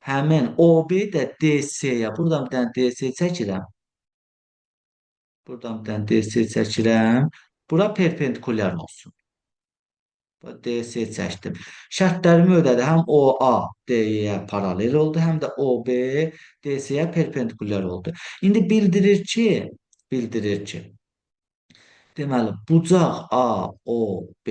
həmin OB də DC-yə. Buradan bir dənə DC çəkirəm. Buradan bir dənə DC çəkirəm. Bura perpendikulyar olsun. DC çəkdim. Şərtlərimi ödədi. Həm OA D-yə paralel oldu, həm də OB DC-yə perpendikulyar oldu. İndi bildirir ki, deməli, bucaq AOB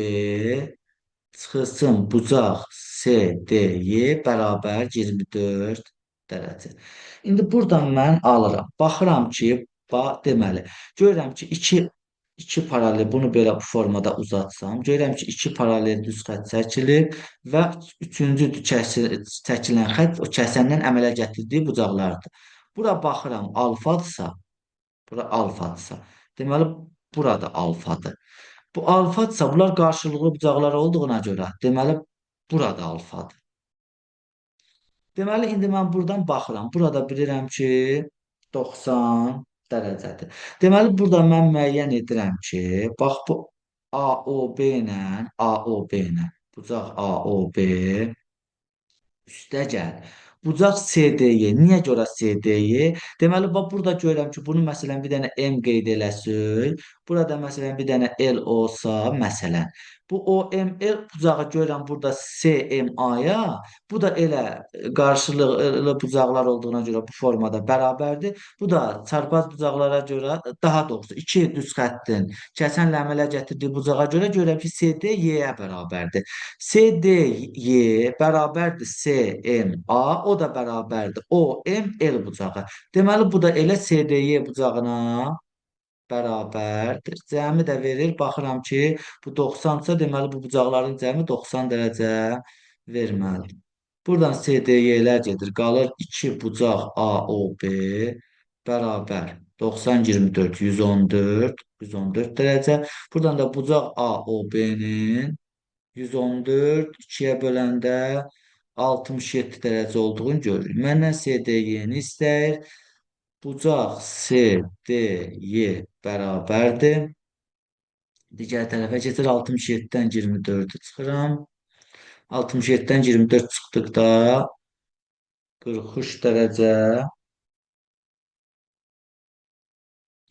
çıxılsın bucaq CDY bərabər 24 dərəcə. İndi buradan mən alıram. Baxıram ki, deməli, görürəm ki, iki paralel, bunu belə bu formada uzatsam, görürəm ki, iki paralel düz xətt çəkilir və üçüncü çəkilən xətt o kəsəndən əmələ gətirdiyi bucaqlardır. Bura baxıram, alfadırsa, bura alfadırsa, deməli, burada alfadır. Bu alfadırsa, bunlar qarşılıqlı bucaqlar olduğuna görə, deməli, burada alfadır. Deməli, indi mən buradan baxıram. Burada bilirəm ki, 90 dərəcədir. Deməli, burada mən müəyyən edirəm ki, bax bu AOB ilə bucaq AOB üstəgəl. Bucaq CDY. Niyə görə CDY? Deməli, bax, burada görürəm ki, bunu məsələn bir dənə M qeyd eləsək, burada məsələn bir dənə L olsa, məsələn, Bu OML bucağı görürəm burada CMA-ya. Bu da elə qarşılıqlı bucaqlar olduğuna görə bu formada bərabərdir. Bu da çarpaz bucaqlara görə, daha doğrusu iki düz xəttin kəsənlə əmələ gətirdiyi bucağa görə görürəm ki, CD Y-yə bərabərdir. CDY bərabərdir CMA, o da bərabərdir OML bucağı. Deməli, bu da elə CDY bucağına bərabərdir. Cəmi də verir. Baxıram ki, bu 90-sa, deməli bu bucaqların cəmi 90 dərəcə verməlidir. Buradan CDY-lər gedir. Qalır 2 bucaq AOB bərabər 90, 24, 114, 114 dərəcə. Buradan da bucaq AOB-nin 114 2-yə böləndə 67 dərəcə olduğunu görürük. Məndən CDY-ni istəyir. Bucaq CDY bərabərdir. Digər tərəfə keçir. 67-dən 24-ü çıxıram. 67-dən 24 çıxdıqda 43 dərəcə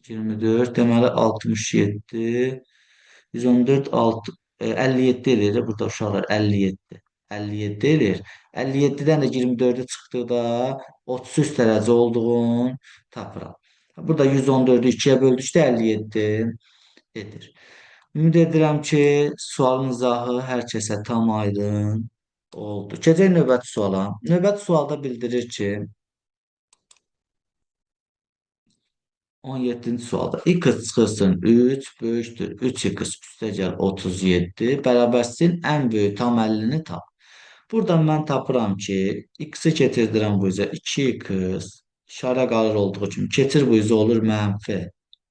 24, deməli 67 114 6 57 eləyir. Burada uşaqlar 57. 57 eləyir. 57-dən də 24-ü çıxdıqda 33 dərəcə olduğunu tapıram. Burada 114-ü 2-yə böldükdə 57 edir. Ümid edirəm ki, sualın izahı hər kəsə tam aydın oldu. Keçək növbəti suala. Növbəti sualda bildirir ki, 17-ci sualda x çıxılsın 3 böyükdür 3x üstəgəl 37 bərabərsin ən böyük tam 50-ni tap. Buradan mən tapıram ki, x-i getirdirəm bu üzə 2x işarə qalır olduğu kimi keçir bu üzə olur mənfi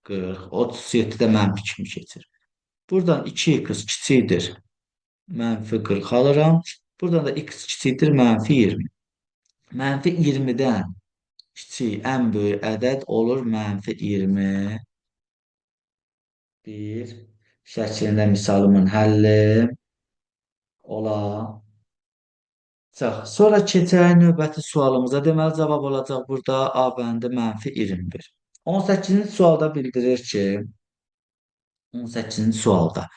40, 37-də mənfi kimi keçir. Buradan 2x kiçikdir mənfi 40 alıram. Buradan da x kiçikdir mənfi 20. Mənfi 20-dən kiçik ən böyük ədəd olur mənfi 20. Bir şəklində misalımın həlli olacaq. Sonra keçək növbəti sualımıza. Deməli, cavab olacaq burada A bəndi mənfi 21. 18-ci sualda bildirir ki, 18-ci sualda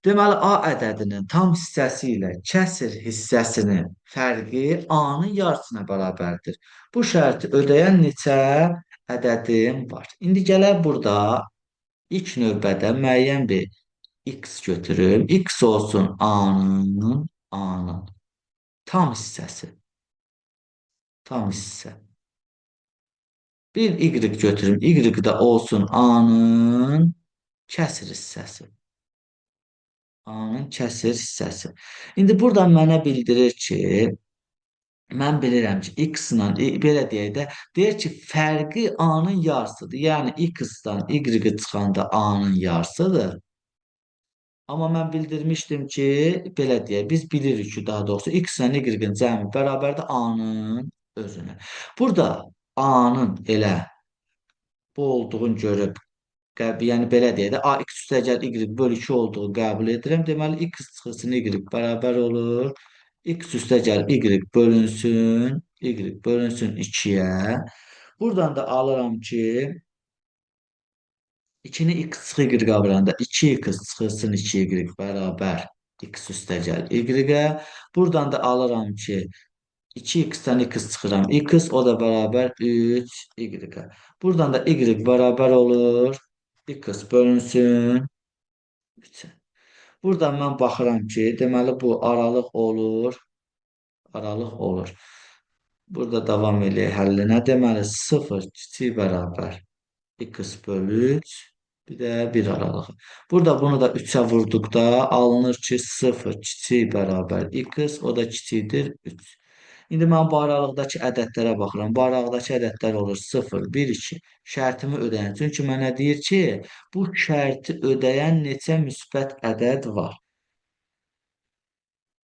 deməli, A ədədinin tam hissəsi ilə kəsr hissəsinin fərqi A-nın yarısına bərabərdir. Bu şərti ödəyən neçə ədədim var? İndi gələk burada ilk növbədə müəyyən bir x götürüm. X olsun A-nın tam hissəsi. Tam hissə. Bir y götürüm. Y də olsun A-nın kəsr hissəsi. A-nın kəsr hissəsi. İndi buradan mənə bildirir ki, mən bilirəm ki, x-la, belə deyək də, deyir ki, fərqi A-nın yarısıdır. Yəni, x-dan y çıxanda A-nın yarısıdır. Amma mən bildirmişdim ki, belə deyək, biz bilirik ki, daha doğrusu, x-la y-in cəmi bərabərdir A-nın özünə. Burada A-nın elə bu olduğunu görüb, yəni belə deyək də, AX üstəgəl Y bölü 2 olduğu qəbul edirəm. Deməli, X çıxılsın Y bərabər olur. X üstəgəl Y bölünsün 2-yə. Buradan da alıram ki, 2-ni X çıx Y qabıranda 2X çıxılsın 2Y bərabər X üstəgəl Y-ə. Buradan da alıram ki, 2x-dən x çıxıram. X o da bərabər 3y. Buradan da y bərabər olur. X bölünsün 3-ə. Buradan mən baxıram ki, deməli bu aralıq olur. Aralıq olur. Burada davam eləyək həllinə. Deməli 0 kiçik bərabər x bölü 3. Bir də 1 aralığı. Burada bunu da 3-ə vurduqda alınır ki 0 kiçik bərabər x, o da kiçikdir 3. İndi mən bu aralıqdakı ədədlərə baxıram. Bu aralıqdakı ədədlər olur 0, 1, 2. Şərtimi ödəyən. Çünki mənə deyir ki, bu şərti ödəyən neçə müsbət ədəd var?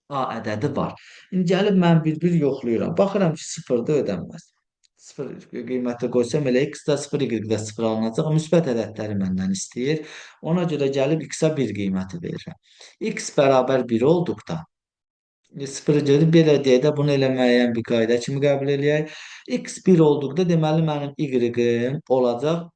A ədədi var. İndi gəlib mən bir-bir yoxlayıram. Baxıram ki, 0-da ödənməz. 0 qiyməti qoysam elə x-də 0, y-də 0 alınacaq. Müsbət ədədləri məndən istəyir. Ona görə gəlib x-a 1 qiyməti verirəm. X bərabər 1 olduqda 0 gedib belə deyək də bunu elə müəyyən bir qayda kimi qəbul eləyək. X 1 olduqda deməli mənim y-im olacaq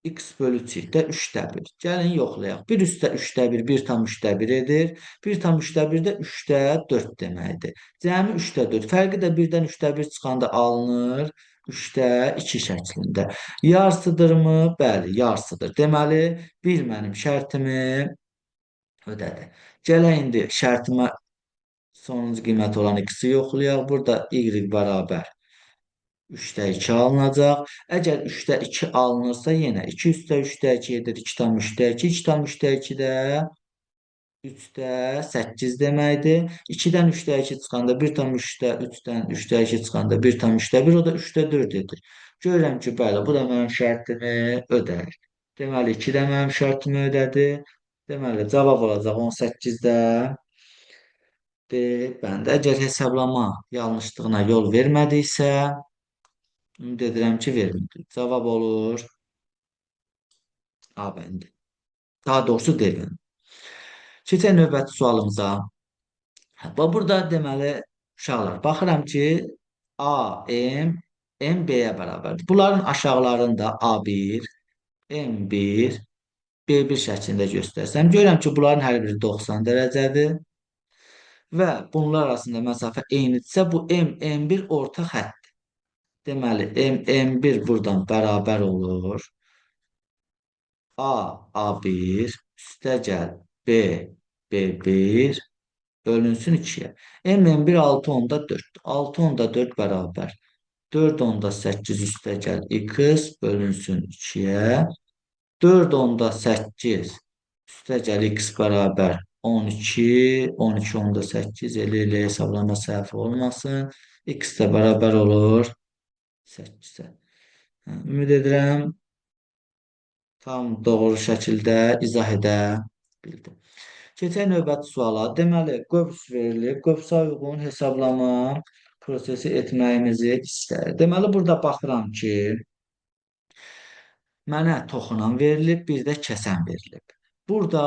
X bölü 3-də 3-də 1. Gəlin yoxlayaq. 1 üstə 3-də 1, 1 tam 3-də 1 edir. 1 tam 3-də 1 də 3-də 4 deməkdir. Cəmi 3-də 4. Fərqi də 1-dən 3-də 1 çıxanda alınır. 3-də 2 şəklində. Yarısıdırmı? Bəli, yarısıdır. Deməli, 1 mənim şərtimi ödədi. Gələk indi şərtimə sonuncu qiyməti olan x-i yoxlayaq. Burada y bərabər 3'də 2 alınacaq. Əgər 3'də 2 alınırsa yenə 2 üstə 3'də 2 edir. 2 tam 3'də 2. 2 tam 3'də 2 də 3'də 8 deməkdir. 2-dən 3'də 2 çıxanda 1 tam 3'də 3'dən 3'də 2 çıxanda 1 tam 3'də 1 o da 3'də 4 edir. Görürəm ki, bəli, bu da mənim şərtimi ödər. Deməli 2 də mənim şərtimi ödədi. Deməli cavab olacaq 18-də B bəndə. Əgər hesablama yanlışlığına yol vermədiysə, ümid edirəm ki, vermir. Cavab olur A bəndi. Daha doğrusu D bəndi. Keçək növbəti sualımıza. Burada deməli uşaqlar, baxıram ki, A, M B-yə bərabərdir. Bunların aşağılarında A1, M1, B1 şəklində göstərsəm, görürəm ki, bunların hər biri 90 dərəcədir və bunlar arasında məsafə eynidirsə, bu M1 orta xəttdir. Deməli, M1 buradan bərabər olur. A1 üstə gəl B B1 bölünsün 2-yə. M1 6 onda 4. 6 onda 4 bərabər. 4 onda 8 üstə gəl x bölünsün 2-yə. 4 onda 8 üstə gəl x bərabər 12. 12 onda 8 elə hesablama səhv olmasın. X də bərabər olur 8-ə. Ümid edirəm tam doğru şəkildə izah edə bildim. Keçək növbəti suala. Deməli, qövs verilib. Qövsə uyğun hesablama prosesi etməyimizi istəyir. Deməli, burada baxıram ki, mənə toxunan verilib, bir də kəsən verilib. Burada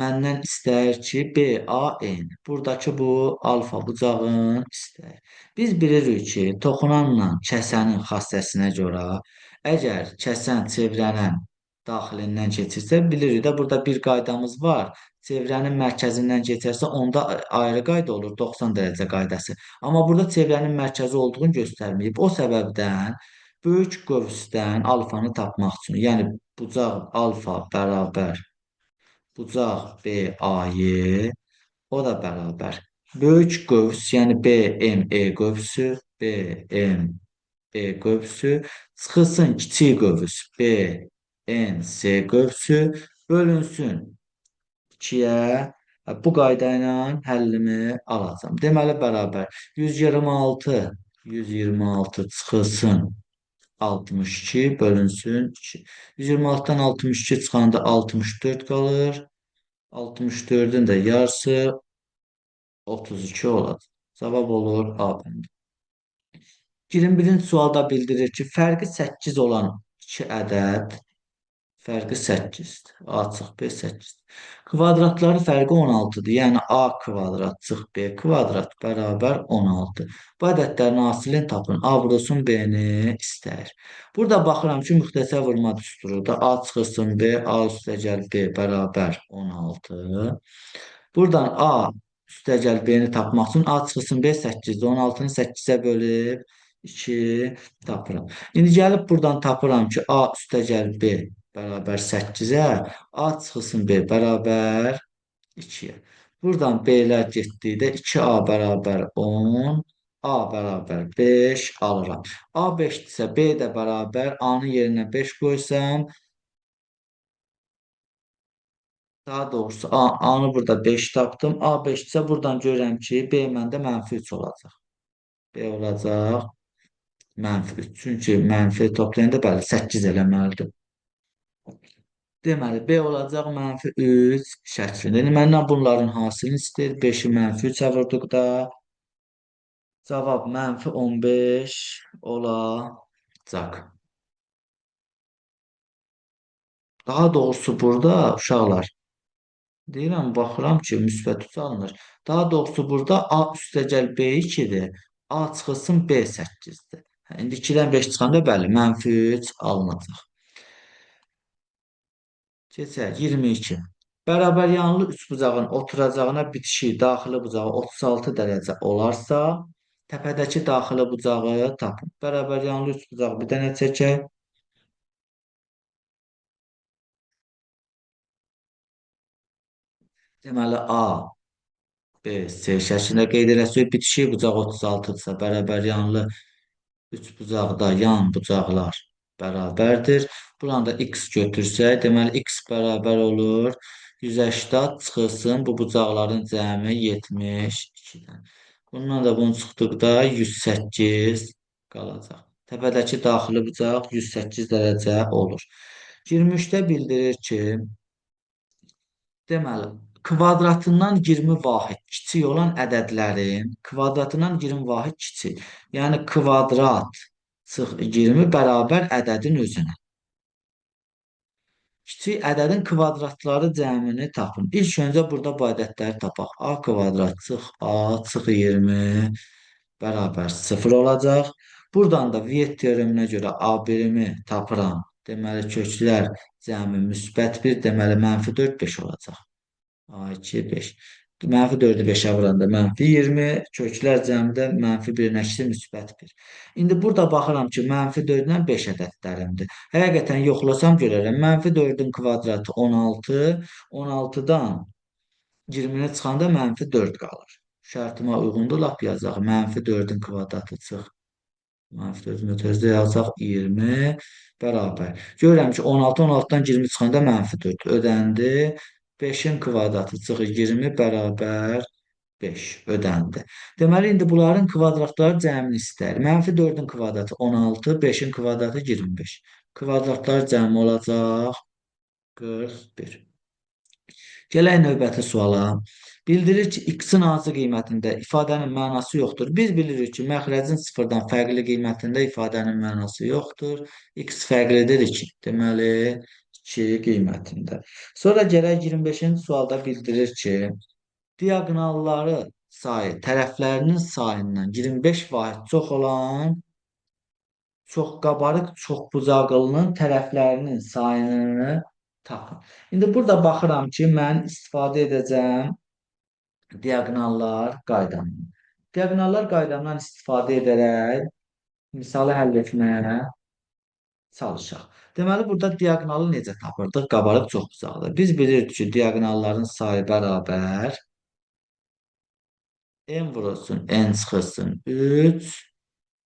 məndən istəyir ki, BAN. Buradakı bu alfa bucağın istəyir. Biz bilirik ki, toxunanla kəsənin xassəsinə görə əgər kəsən çevrənin daxilindən keçirsə, bilirik də burada bir qaydamız var. Çevrənin mərkəzindən keçərsə, onda ayrı qayda olur, 90 dərəcə qaydası. Amma burada çevrənin mərkəzi olduğunu göstərməyib. O səbəbdən böyük qövsdən alfanı tapmaq üçün, yəni bucaq alfa bərabər bucaq BA-yı, o da bərabər böyük qövs, yəni BME qövsü, BME qövsü çıxılsın kiçik qövs BNC qövsü bölünsün 2-yə. Bu qayda ilə həllimi alacağım. Deməli bərabər 126 çıxılsın 62 bölünsün 2. 126-dan 62 çıxanda 64 qalır. 64-ün də yarısı 32 olacaq. Cavab olur A bəndi. 21-ci sualda bildirir ki, fərqi 8 olan 2 ədəd fərqi 8-dir. A çıx B 8-dir. Kvadratların fərqi 16-dır. Yəni A kvadrat çıx B kvadrat bərabər 16. Bu ədədlərin hasilini tapın. A vurulsun B-ni istəyir. Burada baxıram ki, müxtəsər vurma düsturudur. A çıxırsın B, A üstə gəl B bərabər 16. Buradan A üstə gəl B-ni tapmaq üçün A çıxırsın B 8-dir. 16-nı 8-ə bölüb 2 tapıram. İndi gəlib buradan tapıram ki, A üstə gəl B bərabər 8-ə, A çıxılsın B bərabər 2-yə. Buradan B-lər getdikdə 2A bərabər 10, A bərabər 5 alıram. A 5-dirsə B də bərabər A-nın yerinə 5 qoysam, daha doğrusu A-nı burada 5 tapdım. A 5-dirsə buradan görürəm ki, B məndə mənfi 3 olacaq. B olacaq mənfi 3. Çünki mənfi toplayanda bəli 8 eləməlidir. Deməli, B olacaq mənfi 3 şəklində. Yəni, məndən bunların hasilini istəyir. 5-i mənfi 3-ə vurduqda cavab mənfi 15 olacaq. Daha doğrusu burada uşaqlar deyirəm, baxıram ki, müsbət 3 alınır. Daha doğrusu burada A üstə gəl B 2-dir. A çıxılsın B 8-dir. İndi 2-dən 5 çıxanda bəli, mənfi 3 alınacaq. Keçək 22. Bərabər yanlı üçbucağın oturacağına bitişik daxili bucağı 36 dərəcə olarsa, təpədəki daxili bucağı tapın. Bərabər yanlı üçbucaq bir dənə çəkək. Deməli A, B, C şəklində qeyd edəsiniz. Bitişik bucaq 36-dırsa, bərabər yanlı üç bucaqda yan bucaqlar bərabərdir. Buranı da x götürsək, deməli x bərabər olur 180 çıxılsın bu bucaqların cəmi 72-dən. Bundan da bunu çıxdıqda 108 qalacaq. Təpədəki daxili bucaq 108 dərəcə olur. 23-də bildirir ki, deməli, kvadratından 20 vahid kiçik olan ədədlərin kvadratından 20 vahid kiçik. Yəni kvadrat çıx 20 bərabər ədədin özünə. Kiçik ədədin kvadratları cəmini tapın. İlk öncə burada bu ədədləri tapaq. A kvadrat çıx A çıx 20 bərabər 0 olacaq. Buradan da Viet teoreminə görə A birimi tapıram. Deməli köklər cəmi müsbət 1, deməli mənfi 4, 5 olacaq. A2, 5. Mənfi 4-ü 5-ə vuranda mənfi 20. Köklər cəmdə mənfi 1-in əksi müsbət 1. İndi burada baxıram ki, mənfi 4-dən 5 ədədlərimdir. Həqiqətən yoxlasam görərəm. Mənfi 4-ün kvadratı 16. 16-dan 20-ni çıxanda mənfi 4 qalır. Şərtimə uyğundur, lap yazacaq. Mənfi 4-ün kvadratı çıx. Mənfi 4-ün ötözdə yazacaq 20 bərabər. Görürəm ki, 16, 16-dan 20 çıxanda mənfi 4 ödəndi. 5-in kvadratı çıxır 20 bərabər 5 ödəndi. Deməli, indi bunların kvadratları cəmini istəyir. Mənfi 4-ün kvadratı 16, 5-in kvadratı 25. Kvadratlar cəmi olacaq 41. Gələk növbəti suala. Bildirir ki, x-in hansı qiymətində ifadənin mənası yoxdur. Biz bilirik ki, məxrəcin sıfırdan fərqli qiymətində ifadənin mənası yoxdur. X fərqlidir 2. Deməli, 2 qiymətində. Sonra gələk 25-ci sualda bildirir ki, diaqonalları sayı tərəflərinin sayından 25 vahid çox olan çox qabarıq, çox bucaqlının tərəflərinin sayını tapın. İndi burada baxıram ki, mən istifadə edəcəm diaqonallar qaydamından. Diaqonallar qaydamından istifadə edərək misalı həll etməyə çalışaq. Deməli, burada diaqonalı necə tapırdıq? Qabarıq çox bucaqdır. Biz bilirdik ki, diaqonalların sayı bərabər n vurulsun, n çıxılsın 3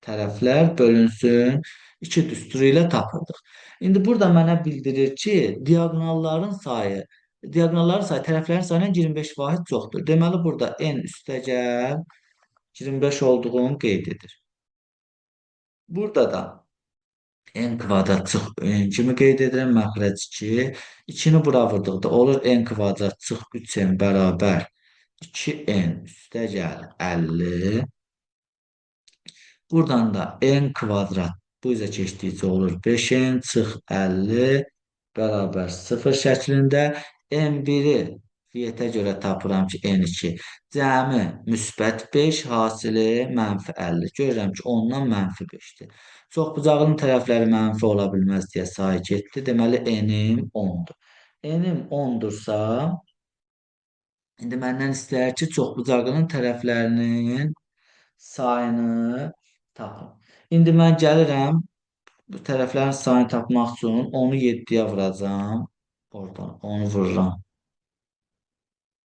tərəflər bölünsün 2 düsturu ilə tapırdıq. İndi burada mənə bildirir ki, diaqonalların sayı tərəflərin sayından 25 vahid çoxdur. Deməli, burada n üstəgəl 25 olduğunu qeyd edir. Burada da n kvadrat çıx n kimi qeyd edirəm, məxrəc 2. 2-ni bura vurduqda olur n kvadrat çıx 3n bərabər 2n üstəgəl 50. Buradan da n kvadrat bu üzə keçdikcə olur 5n çıx 50 bərabər 0 şəklində. n1-i Vietə görə tapıram ki, n2 cəmi müsbət 5, hasili mənfi 50. Görürəm ki, ondan mənfi 5-dir. Çoxbucaqlının tərəfləri mənfi ola bilməz deyə sayı getdi. Deməli, n-im 10-dur. N-im 10-dursa, indi məndən istəyir ki, çoxbucaqlının tərəflərinin sayını tapın. İndi mən gəlirəm, bu tərəflərin sayını tapmaq üçün onu 7-yə vuracam. Oradan onu vururam.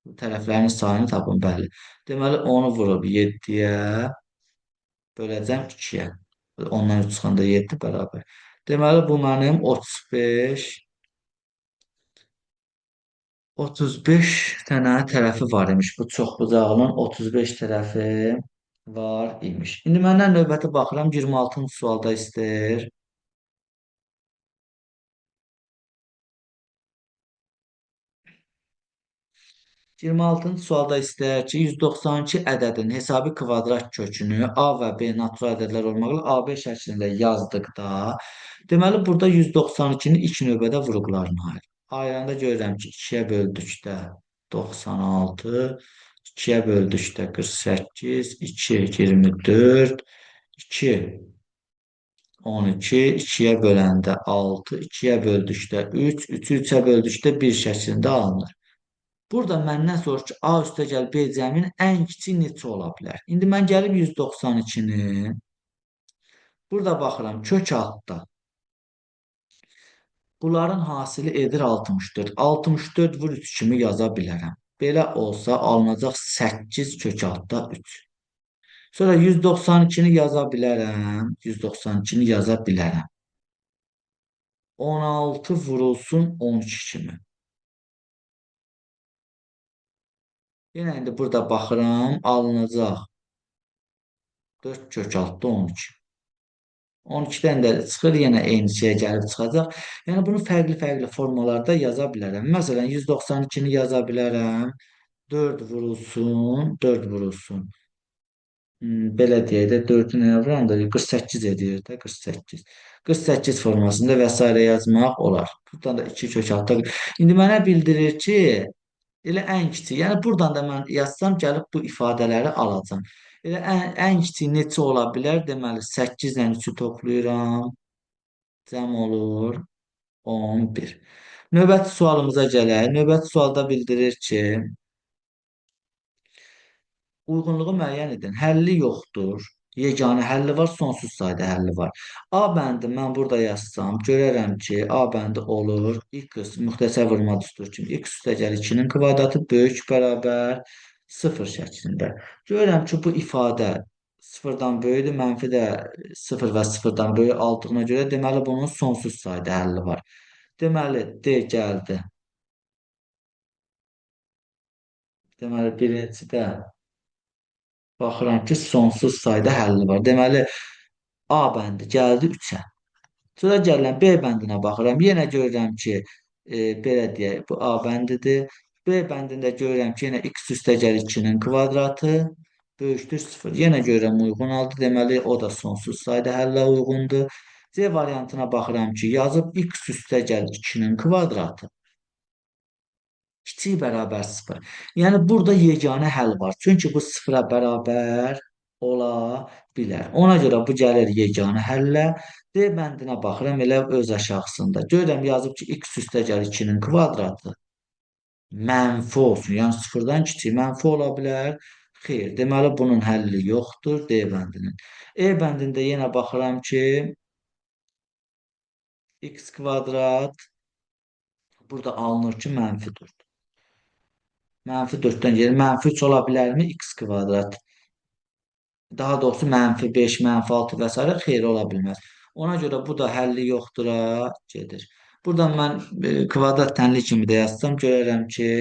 Bu tərəflərin sayını tapın, bəli. Deməli, onu vurub 7-yə böləcəm 2-yə. Ondan 3 çıxanda 7 bərabər. Deməli, bu mənim 35 dənə tərəfi var imiş. Bu çoxbucaqlının 35 tərəfi var imiş. İndi məndən növbəti baxıram 26-cı sualda istəyir. 26-cı sualda istəyir ki, 192 ədədin hesabi kvadrat kökünü A və B natural ədədlər olmaqla AB şəklində yazdıqda, deməli, burada 192-ni ilk növbədə vurğularına ayır. Ayıranda görürəm ki, 2-yə böldükdə 96, 2-yə böldükdə 48, 2, 24, 2, 12 2'yə böləndə 6, 2'yə böldükdə 3, 3'ü 3'ə böldükdə 1 şəklində alınır. Burada məndən sorur ki, A üstəgəl B cəminin ən kiçik neçə ola bilər? İndi mən gəlib 192'ni burada baxıram kök altda. Bunların hasili edir 64. 64 vur 3 kimi yaza bilərəm. Belə olsa alınacaq 8 kök altda 3. Sonra 192'ni yaza bilərəm. 192'ni yaza bilərəm. 16 vurulsun 12 kimi. Yenə indi burada baxıram, alınacaq 4 kök altda 12. 12'dən də çıxır, yenə eyni şeyə gəlib çıxacaq. Yəni bunu fərqli-fərqli formalarda yaza bilərəm. Məsələn, 192'ni yaza bilərəm. 4 vurulsun, 4 vurulsun. Belə deyək də 4'ü nəyə vuran da 48 edir də 48. 48 formasında və s. yazmaq olar. Buradan da 2 kök altda. İndi mənə bildirir ki, elə ən kiçik. Yəni buradan da mən yazsam gəlib bu ifadələri alacağam. Elə ən kiçik neçə ola bilər? Deməli 8 ilə 3'ü toplayıram. Cəm olur 11. Növbəti sualımıza gələk. Növbəti sualda bildirir ki, uyğunluğu müəyyən edin. Həlli yoxdur. Yeganə həlli var, sonsuz sayda həlli var. A bəndi mən burada yazsam, görərəm ki, A bəndi olur. X müxtəsər vurma düsturu kimi. X üstəgəl 2'nin kvadratı böyük bərabər 0 şəklində. Görürəm ki, bu ifadə sıfırdan böyükdür, mənfi də 0 və sıfırdan böyük aldığına görə deməli bunun sonsuz sayda həlli var. Deməli D gəldi. Deməli birincidə baxıram ki, sonsuz sayda həlli var. Deməli, A bəndi gəldi 3'ə. Sonra gəlirəm B bəndinə baxıram. Yenə görürəm ki, belə deyək, bu A bəndidir. B bəndində görürəm ki, yenə x üstəgəl 2'nin kvadratı böyükdür 0. Yenə görürəm uyğun aldı. Deməli, o da sonsuz sayda həllə uyğundur. C variantına baxıram ki, yazıb x üstəgəl 2'nin kvadratı kiçik bərabər 0. Yəni burada yeganə həll var. Çünki bu 0'a bərabər ola bilər. Ona görə bu gəlir yeganə həllə. D bəndinə baxıram elə öz aşağısında. Görürəm yazıb ki, x üstəgəl 2'nin kvadratı mənfi olsun. Yəni 0'dan kiçik mənfi ola bilər. Xeyr, deməli bunun həlli yoxdur D bəndinin. E bəndində yenə baxıram ki, x kvadrat burada alınır ki, mənfi 4. Mənfi 4'dən gelir. Mənfi 3 ola bilərmi? X kvadrat. Daha doğrusu mənfi 5, mənfi 6 və s. xeyr ola bilməz. Ona görə bu da həlli yoxdura gedir. Buradan mən kvadrat tənli kimi də yazsam görərəm ki,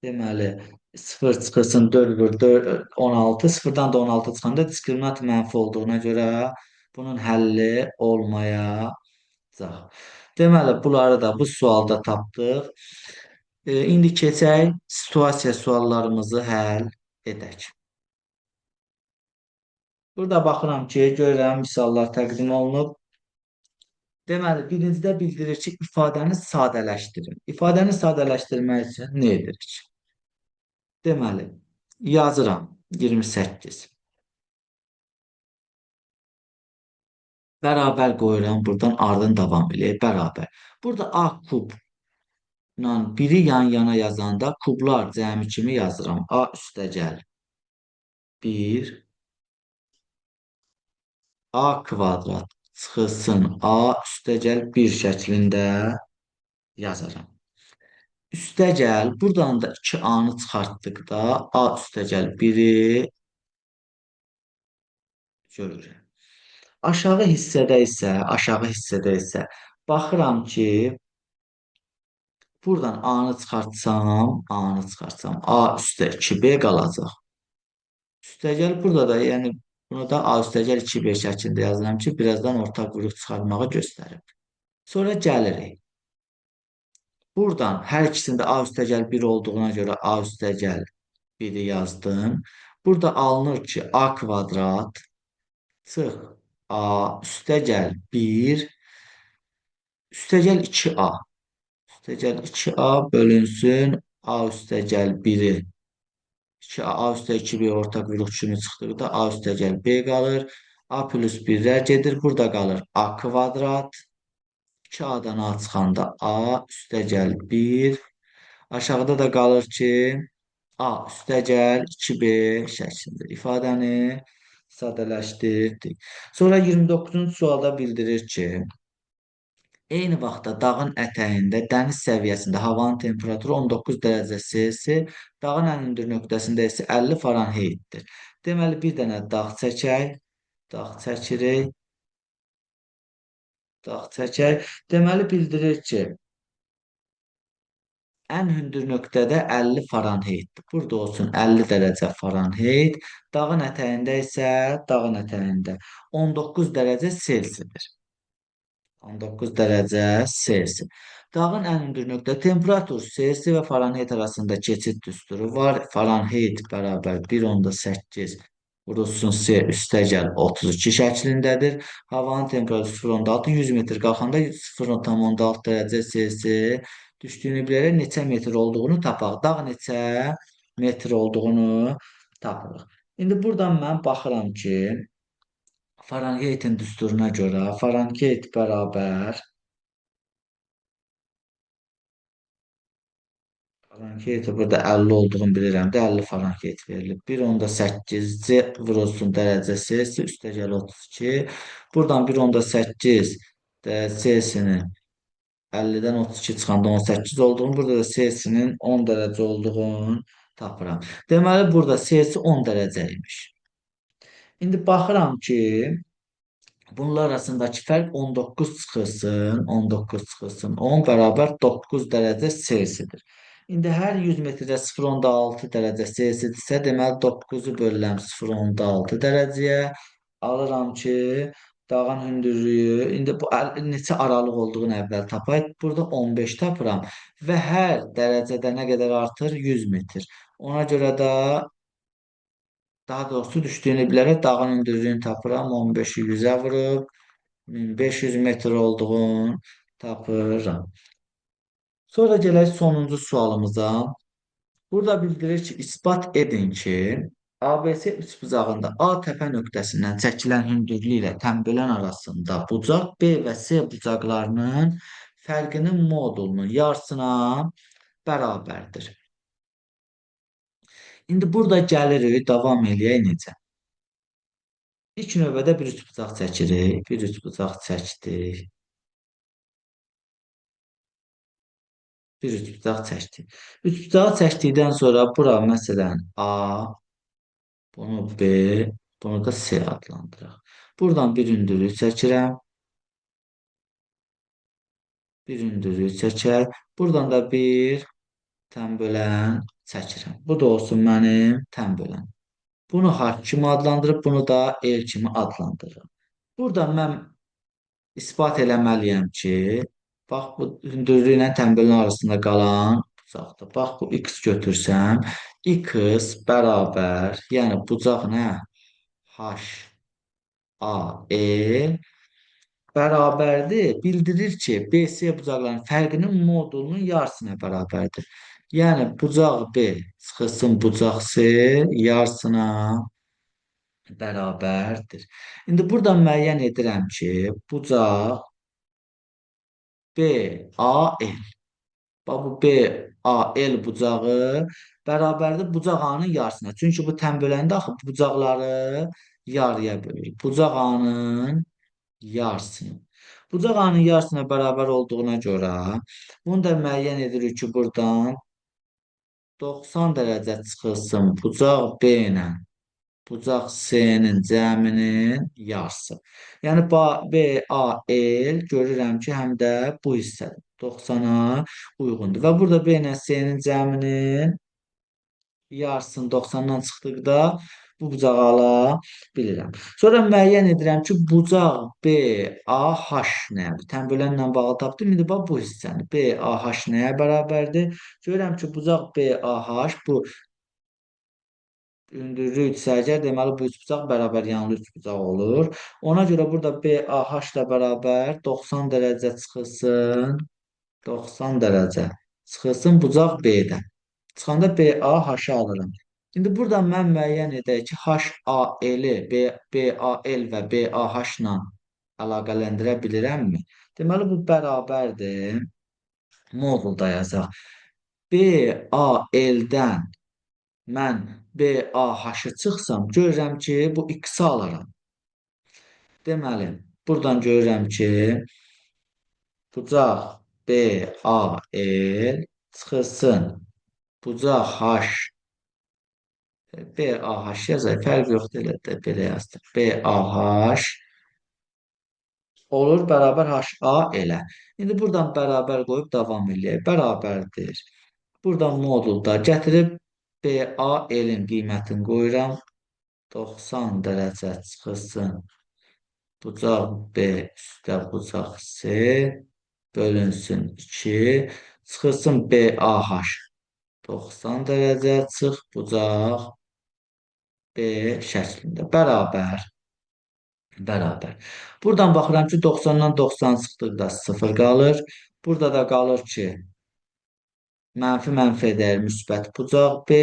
deməli 0 çıxırsın 4 vur 4, 16. 0'dan da 16 çıxanda diskriminant mənfi olduğuna görə bunun həlli olmayacaq. Deməli bunları da bu sualda tapdıq. İndi keçək situasiya suallarımızı həll edək. Burada baxıram ki, görürəm misallar təqdim olunub. Deməli, birincidə bildirir ki, ifadəni sadələşdirin. İfadəni sadələşdirmək üçün nə edirik? Deməli, yazıram 28. Bərabər qoyuram, buradan ardın davam eləyək, bərabər. Burada A kub biri yan-yana yazanda kublar cəmi kimi yazıram. A üstəgəl 1 A kvadrat çıxılsın A üstəgəl 1 şəklində yazaram. Üstəgəl buradan da 2A'nı çıxartdıqda A üstəgəl 1'i görürəm. Aşağı hissədə isə baxıram ki, buradan A'nı çıxartsam, A üstə 2B qalacaq. Üstəgəl burada da, yəni bunu da A üstəgəl 2B şəklində yazıram ki, birazdan ortaq qrup çıxarmağı göstərim. Sonra gəlirik. Buradan hər ikisində A üstəgəl 1 olduğuna görə A üstəgəl 1'i yazdım. Burada alınır ki, A kvadrat çıx A üstəgəl 1 üstəgəl 2A. Üstəgəl 2A bölünsün A üstəgəl 1'i. 2A üstəgəl 2B ortaq qrup kimi çıxdıqda A üstəgəl B qalır. A plus 1'lər gedir. Burada qalır A kvadrat. 2A'dan A çıxanda A üstəgəl 1. Aşağıda da qalır ki, A üstəgəl 2B şəklində ifadəni sadələşdirdik. Sonra 29-cu sualda bildirir ki, eyni vaxtda dağın ətəyində dəniz səviyyəsində havanın temperaturu 19 dərəcə Selsi, dağın ən hündür nöqtəsində isə 50 Farenheitdir. Deməli, bir dənə dağ çəkək, dağ çəkirik, dağ çəkək. Deməli, bildirir ki, ən hündür nöqtədə 50 Farenheitdir. Burada olsun 50 dərəcə Farenheit, dağın ətəyində 19 dərəcə Selsidir. 19 dərəcə Selsi. Dağın ən hündür nöqtə temperatur Selsi və Farenheit arasında keçid düsturu var. Farenheit bərabər 1,8 vurulsun C üstəgəl 32 şəklindədir. Havanın temperaturu 0,6 100 metr qalxanda 0,6 dərəcə Selsi düşdüyünü bilərək neçə metr olduğunu tapaq. Dağ neçə metr olduğunu tapırıq. İndi buradan mən baxıram ki, Farenheitin düsturuna görə Farenheit bərabər Farenheit burada 50 olduğunu bilirəm də 50 Farenheit verilib. 1,8 C vurulsun dərəcə Selsi üstəgəl 32. Buradan 1,8 dərəcə Selsinin 50-dən 32 çıxanda 18 olduğunu, burada da Celsinin 10 dərəcə olduğunu tapıram. Deməli, burada Celsi 10 dərəcə imiş. İndi baxıram ki, bunlar arasındakı fərq 19 çıxılsın 10 bərabər 9 dərəcə Selsidir. İndi hər 100 metrdə 0,6 dərəcə Selsidirsə, deməli 9-u bölürəm 0,6 dərəcəyə. Alıram ki, dağın hündürlüyü, indi bu neçə aralıq olduğunu əvvəl tapayıq. Burada 15 tapıram və hər dərəcədə nə qədər artır? 100 metr. Ona görə də daha doğrusu düşdüyünü bilərək dağın hündürlüyünü tapıram. 15-i 100-ə vurub 1500 metr olduğunu tapıram. Sonra gələk sonuncu sualımıza. Burada bildirir ki, isbat edin ki, ABC üçbucağında A təpə nöqtəsindən çəkilən hündürlük ilə tənbölən arasında bucaq B və C bucaqlarının fərqinin modulunun yarısına bərabərdir. İndi burada gəlirik, davam eləyək necə? İlk növbədə bir üçbucaq çəkirik. Bir üçbucaq çəkdik. Bir üçbucaq çəkdik. Üçbucağı çəkdikdən sonra bura məsələn A, bunu B, bunu da C adlandıraq. Buradan bir hündürlük çəkirəm. Bir hündürlük çəkək. Buradan da bir tənbölən çəkirəm. Bu da olsun mənim tənbölən. Bunu H kimi adlandırıb, bunu da L kimi adlandırırım. Burada mən isbat eləməliyəm ki, bax bu hündürlüyü ilə tənbölün arasında qalan bucaqdır. Bax bu x götürsəm, x bərabər, yəni bucaq nə? H, A, L bərabərdir. Bildirir ki, BC bucaqların fərqinin modulunun yarısına bərabərdir. Yəni bucaq B çıxılsın bucaq C yarısına bərabərdir. İndi burada müəyyən edirəm ki, bucaq BAL. Bax bu BAL bucağı bərabərdir bucaq A-nın yarısına. Çünki bu tənböləndə axı bucaqları yarıya bölür. Bucaq A-nın yarısını. Bucaq A-nın yarısına bərabər olduğuna görə bunu da müəyyən edirik ki, buradan 90 dərəcə çıxılsın bucaq B ilə bucaq C-nin cəminin yarısı. Yəni BAL görürəm ki, həm də bu hissədir. 90-a uyğundur. Və burada B ilə C-nin cəminin yarısını 90-dan çıxdıqda bu bucağı ala bilirəm. Sonra müəyyən edirəm ki, bucaq BAH nədir? Tənbölənlə bağlı tapdım. İndi bax bu hissəni. BAH nəyə bərabərdir? Görürəm ki, bucaq BAH bu hündürlük sərgər, deməli bu üçbucaq bərabər yanlı üçbucaq olur. Ona görə burada BAH ilə bərabər 90 dərəcə çıxılsın. 90 dərəcə çıxılsın bucaq B-dən. Çıxanda BAH-ı alıram. İndi buradan mən müəyyən edək ki, HAL-i BAL və BAH-la əlaqələndirə bilirəmmi? Deməli, bu bərabərdir. Modulda yazaq. BAL-dən mən BAH-ı çıxsam, görürəm ki, bu x-i alaram. Deməli, buradan görürəm ki, bucaq BAL çıxılsın. Bucaq BAH yazaq. Fərq yoxdur, elə də belə yazdıq. BAH olur bərabər HA elə. İndi buradan bərabər qoyub davam eləyək. Bərabərdir. Buradan modulda gətirib BAL-in qiymətini qoyuram. 90 dərəcə çıxılsın. Bucaq B üstə bucaq C bölünsün 2. Çıxılsın BAH. 90 dərəcə çıx bucaq B şəklində. Bərabər. Bərabər. Buradan baxıram ki, 90-dan 90 çıxdıqda 0 qalır. Burada da qalır ki, mənfi edər müsbət bucaq B.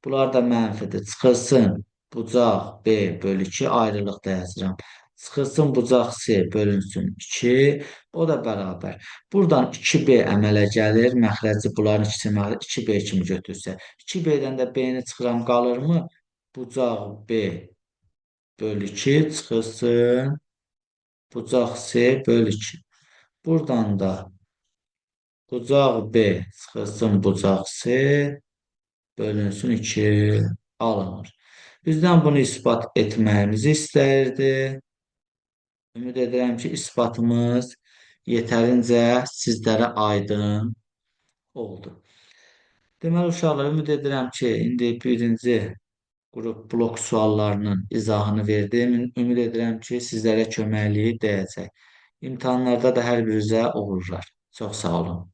Bunlar da mənfidir. Çıxılsın bucaq B bölü 2 ayrılıqda yazıram. Çıxılsın bucaq C bölünsün 2. O da bərabər. Buradan 2B əmələ gəlir. Məxrəci bunların ikisi 2B kimi götürsə. 2B-dən də B-ni çıxıram qalırmı? Bucaq B bölü 2 çıxılsın. Bucaq C bölü 2. Buradan da bucaq B çıxılsın bucaq C bölünsün 2 alınır. Bizdən bunu ispat etməyimizi istəyirdi. Ümid edirəm ki, isbatımız yetərincə sizlərə aydın oldu. Deməli, uşaqlar, ümid edirəm ki, indi birinci qrup blok suallarının izahını verdim. Ümid edirəm ki, sizlərə köməkliyi dəyəcək. İmtahanlarda da hər birinizə uğurlar. Çox sağ olun.